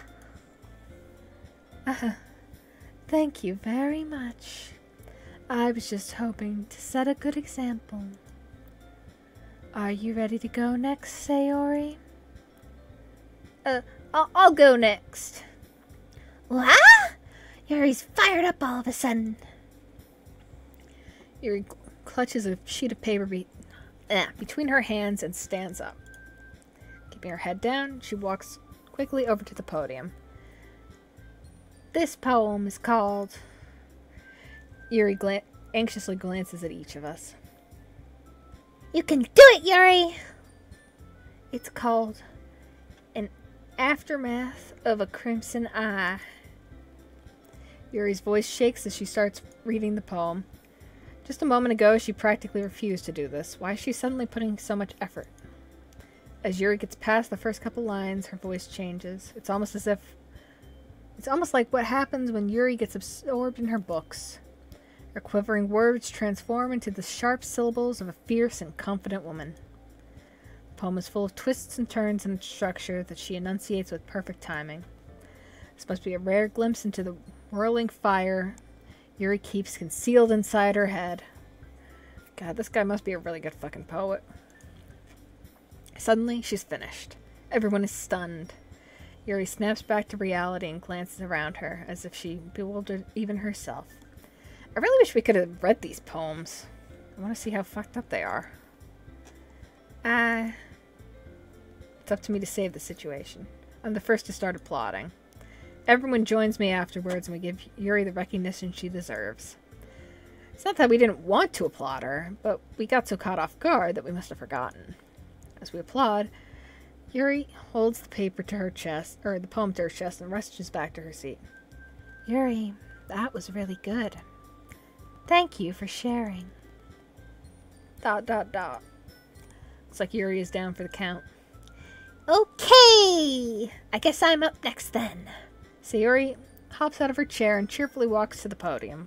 Thank you very much. I was just hoping to set a good example. Are you ready to go next, Sayori? I'll go next. What? Yuri's fired up all of a sudden. Yuri clutches a sheet of paper between her hands and stands up. Keeping her head down, she walks quickly over to the podium. This poem is called... Yuri anxiously glances at each of us. You can do it, Yuri! It's called An Aftermath of a Crimson Eye. Yuri's voice shakes as she starts reading the poem. Just a moment ago, she practically refused to do this. Why is she suddenly putting so much effort? As Yuri gets past the first couple lines, her voice changes. It's almost like what happens when Yuri gets absorbed in her books. Her quivering words transform into the sharp syllables of a fierce and confident woman. The poem is full of twists and turns in its structure that she enunciates with perfect timing. This must be a rare glimpse into the whirling fire Yuri keeps concealed inside her head. God, this guy must be a really good fucking poet. Suddenly, she's finished. Everyone is stunned. Yuri snaps back to reality and glances around her, as if she bewildered even herself. I really wish we could have read these poems. I want to see how fucked up they are. It's up to me to save the situation. I'm the first to start applauding. Everyone joins me afterwards, and we give Yuri the recognition she deserves. It's not that we didn't want to applaud her, but we got so caught off guard that we must have forgotten. As we applaud, Yuri holds the paper to her chest, or the poem to her chest, and rushes back to her seat. Yuri, that was really good. Thank you for sharing. ... Looks like Yuri is down for the count. Okay! I guess I'm up next then. Sayori hops out of her chair and cheerfully walks to the podium.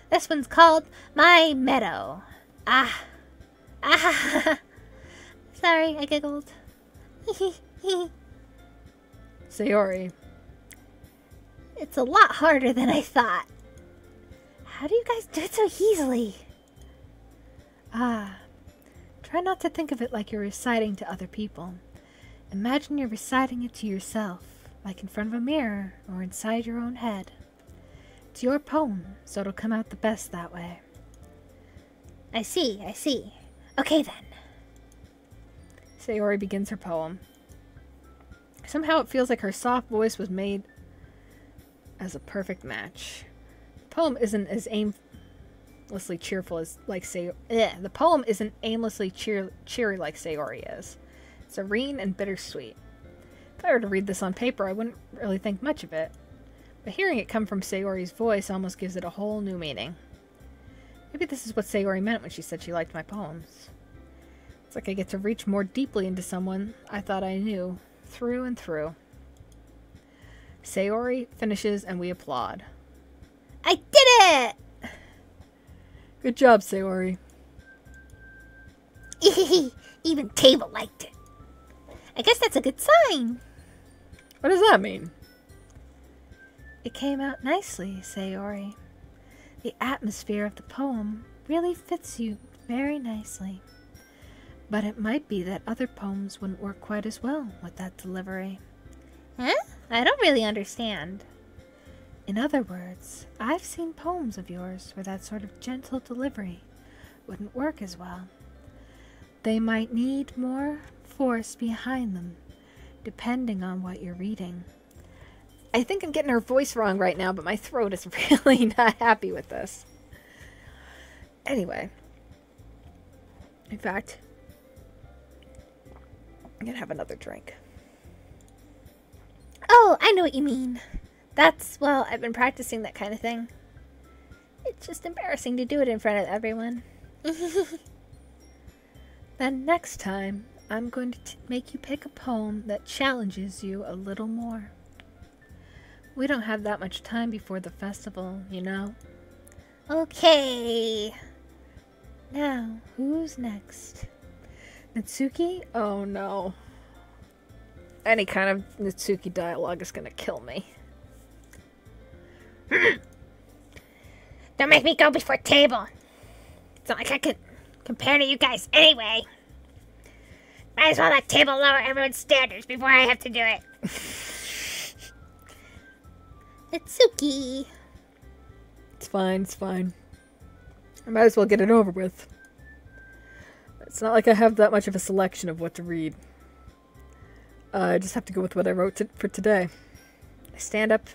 This one's called My Meadow. Sorry, I giggled. Sayori. It's a lot harder than I thought. How do you guys do it so easily? Try not to think of it like you're reciting to other people. Imagine you're reciting it to yourself, like in front of a mirror or inside your own head. It's your poem, so it'll come out the best that way. I see. Okay then. Sayori begins her poem. Somehow it feels like her soft voice was made as a perfect match. The poem isn't as aimlessly cheerful as the poem isn't aimlessly cheery like Sayori is. It's serene and bittersweet. If I were to read this on paper, I wouldn't really think much of it. But hearing it come from Sayori's voice almost gives it a whole new meaning. Maybe this is what Sayori meant when she said she liked my poems. It's like I get to reach more deeply into someone I thought I knew, through and through. Sayori finishes and we applaud. I did it! Good job, Sayori. Even Table liked it. I guess that's a good sign. What does that mean? It came out nicely, Sayori. The atmosphere of the poem really fits you very nicely. But it might be that other poems wouldn't work quite as well with that delivery. Huh? I don't really understand. In other words, I've seen poems of yours where that sort of gentle delivery wouldn't work as well. They might need more force behind them, depending on what you're reading. I think I'm getting her voice wrong right now, but my throat is really not happy with this. Anyway. In fact, I'm gonna have another drink. Oh, I know what you mean. Well, I've been practicing that kind of thing. It's just embarrassing to do it in front of everyone. Then next time, I'm going to make you pick a poem that challenges you a little more. We don't have that much time before the festival, you know? Okay. Now, who's next? Natsuki? Oh no. Any kind of Natsuki dialogue is gonna kill me. Don't make me go before table. It's not like I could compare to you guys anyway. Might as well let table lower everyone's standards before I have to do it. Itsuki. It's fine, it's fine. I might as well get it over with. It's not like I have that much of a selection of what to read. I just have to go with what I wrote for today. I stand up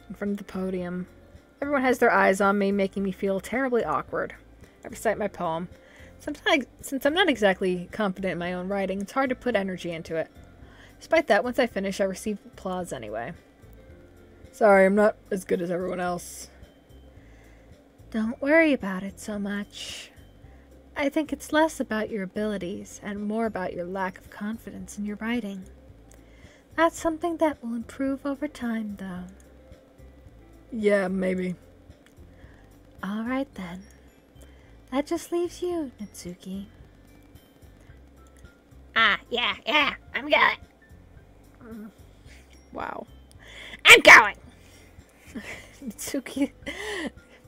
in front of the podium. Everyone has their eyes on me, making me feel terribly awkward. I recite my poem. Sometimes, since I'm not exactly confident in my own writing, it's hard to put energy into it. Despite that, once I finish, I receive applause anyway. Sorry, I'm not as good as everyone else. Don't worry about it so much. I think it's less about your abilities and more about your lack of confidence in your writing. That's something that will improve over time, though. Yeah, maybe. All right, then. That just leaves you, Natsuki. Yeah, I'm going. Wow. I'm going! Natsuki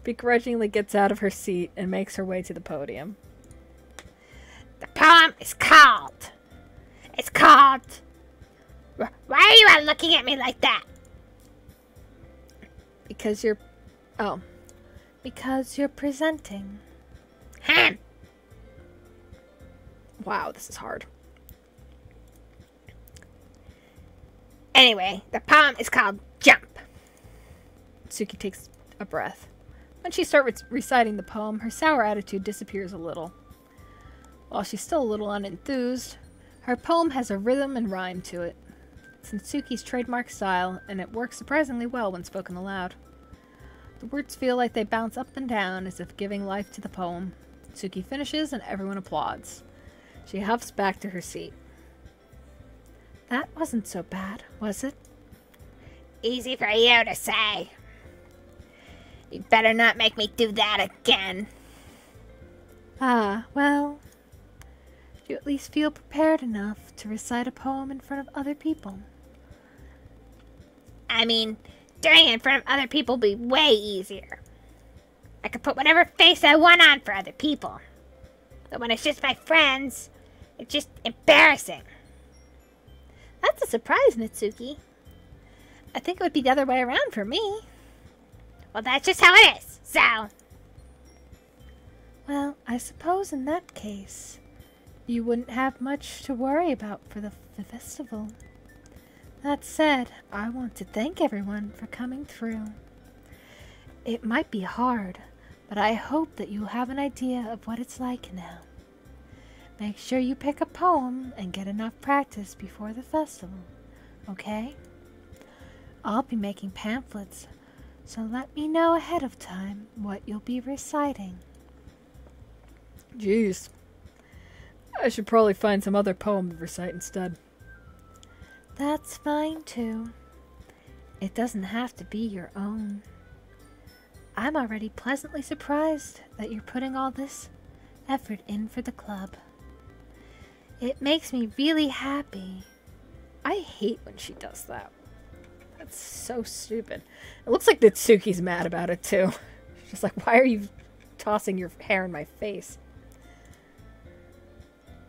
begrudgingly gets out of her seat and makes her way to the podium. The poem is called... It's called... Why are you all looking at me like that? Because you're... Oh. Because you're presenting. Wow, this is hard. Anyway, the poem is called Jump. Natsuki takes a breath. When she starts reciting the poem, her sour attitude disappears a little. While she's still a little unenthused, her poem has a rhythm and rhyme to it. It's Natsuki's trademark style, and it works surprisingly well when spoken aloud. The words feel like they bounce up and down as if giving life to the poem. Natsuki finishes and everyone applauds. She huffs back to her seat. That wasn't so bad, was it? Easy for you to say. You better not make me do that again. Ah, well, do you at least feel prepared enough to recite a poem in front of other people? I mean, doing it in front of other people would be way easier. I could put whatever face I want on for other people. But when it's just my friends, it's just embarrassing. That's a surprise, Natsuki. I think it would be the other way around for me. Well, that's just how it is, so... Well, I suppose in that case, you wouldn't have much to worry about for the festival. That said, I want to thank everyone for coming through. It might be hard, but I hope that you'll have an idea of what it's like now. Make sure you pick a poem and get enough practice before the festival, okay? I'll be making pamphlets, so let me know ahead of time what you'll be reciting. Jeez. I should probably find some other poem to recite instead. That's fine too. It doesn't have to be your own. I'm already pleasantly surprised that you're putting all this effort in for the club. It makes me really happy. I hate when she does that. That's so stupid. It looks like Natsuki's mad about it too. Just like, why are you tossing your hair in my face?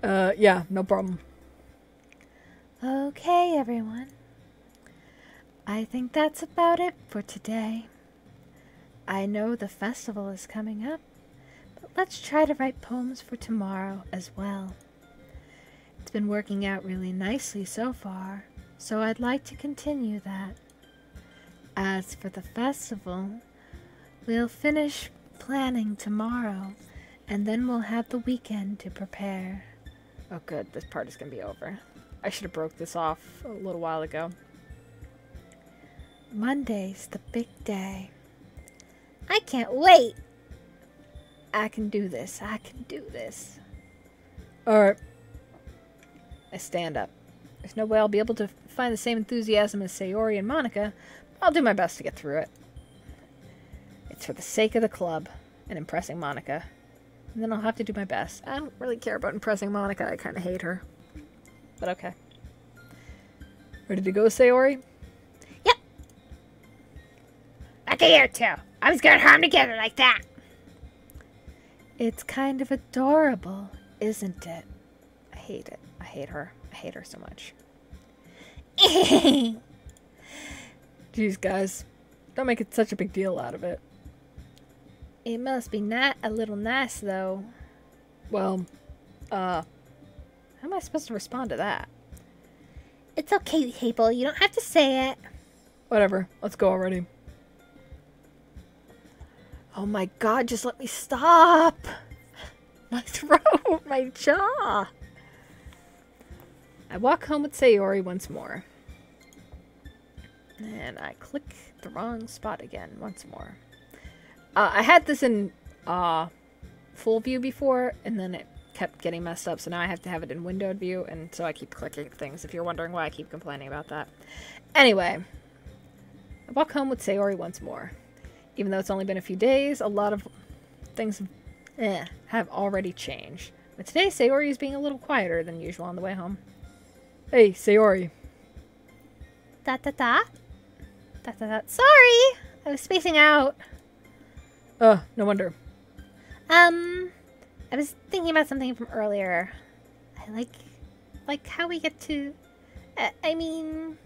Yeah, no problem. Okay, everyone. I think that's about it for today. I know the festival is coming up, but let's try to write poems for tomorrow as well. It's been working out really nicely so far, so I'd like to continue that. As for the festival, we'll finish planning tomorrow, and then we'll have the weekend to prepare. Oh good, this part is gonna be over. I should have broke this off a little while ago. Monday's the big day. I can't wait. I can do this. I can do this. Alright. I stand up. There's no way I'll be able to find the same enthusiasm as Sayori and Monica, but I'll do my best to get through it. It's for the sake of the club and impressing Monica. And then I'll have to do my best. I don't really care about impressing Monica. I kind of hate her. But okay. Ready to go, Sayori? Yep. Look at you two. I was gonna harm together like that. It's kind of adorable, isn't it? I hate it. I hate her. I hate her so much. Jeez, guys. Don't make it such a big deal out of it. It must be not a little nice, though. Well, how am I supposed to respond to that? It's okay, people. You don't have to say it. Whatever. Let's go already. Oh my god, just let me stop! My throat! My jaw! I walk home with Sayori once more. And I click the wrong spot again once more. I had this in full view before, and then it kept getting messed up, so now I have to have it in windowed view, and so I keep clicking things, if you're wondering why I keep complaining about that. Anyway, I walk home with Sayori once more. Even though it's only been a few days, a lot of things have already changed. But today, Sayori is being a little quieter than usual on the way home. Hey, Sayori. Da-da-da. Da-da-da. Sorry! I was spacing out. No wonder. I was thinking about something from earlier. I like how we get to... I mean...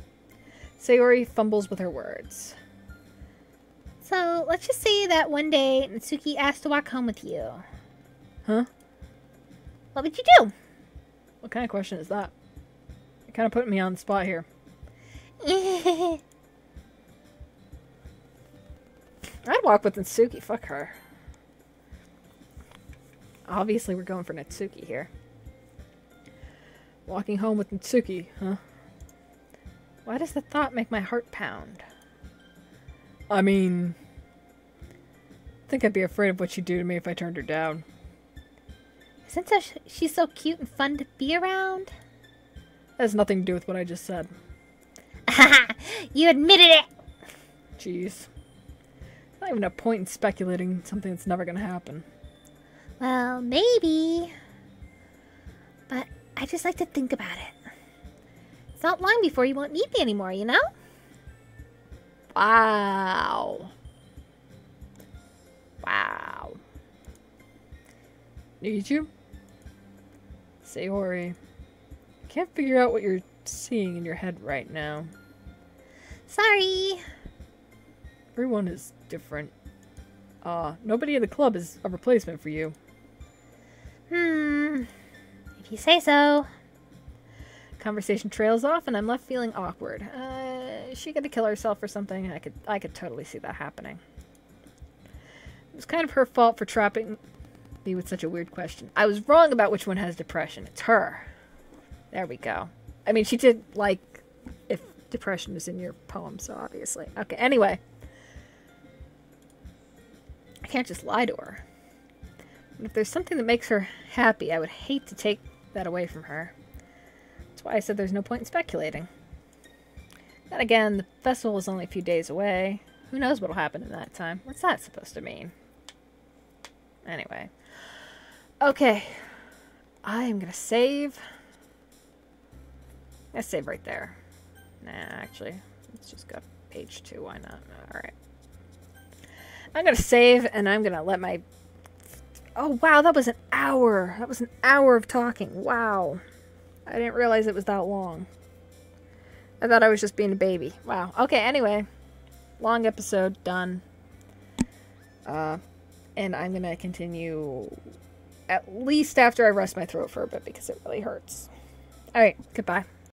Sayori fumbles with her words. So, let's just say that one day Natsuki asked to walk home with you. Huh? What would you do? What kind of question is that? You're kind of putting me on the spot here. I'd walk with Natsuki. Fuck her. Obviously, we're going for Natsuki here. Walking home with Natsuki, huh? Why does the thought make my heart pound? I mean... I think I'd be afraid of what she'd do to me if I turned her down. Since she's so cute and fun to be around? That has nothing to do with what I just said. You admitted it! Jeez. Not even a point in speculating something that's never gonna happen. Well, maybe. But I just like to think about it. It's not long before you won't need me anymore, you know? Wow. Wow. Need you? Sayori. I can't figure out what you're seeing in your head right now. Sorry. Everyone is different. Nobody in the club is a replacement for you. If you say so. Conversation trails off and I'm left feeling awkward. Is she gonna kill herself or something? I could totally see that happening. It was kind of her fault for trapping me with such a weird question. I was wrong about which one has depression. It's her. There we go. I mean, she did like if depression was in your poem, so obviously. Okay, anyway. I can't just lie to her. And if there's something that makes her happy, I would hate to take that away from her. That's why I said there's no point in speculating. Then again, the festival is only a few days away. Who knows what'll happen in that time? What's that supposed to mean? Anyway. Okay. I am gonna save. Let's save right there. Nah, actually. Let's just go to page 2. Why not? Alright. I'm gonna save, and I'm gonna let my... Oh, wow, that was an hour. That was an hour of talking. Wow. I didn't realize it was that long. I thought I was just being a baby. Wow. Okay, anyway. Long episode. Done. And I'm gonna continue at least after I rest my throat for a bit because it really hurts. Alright, goodbye.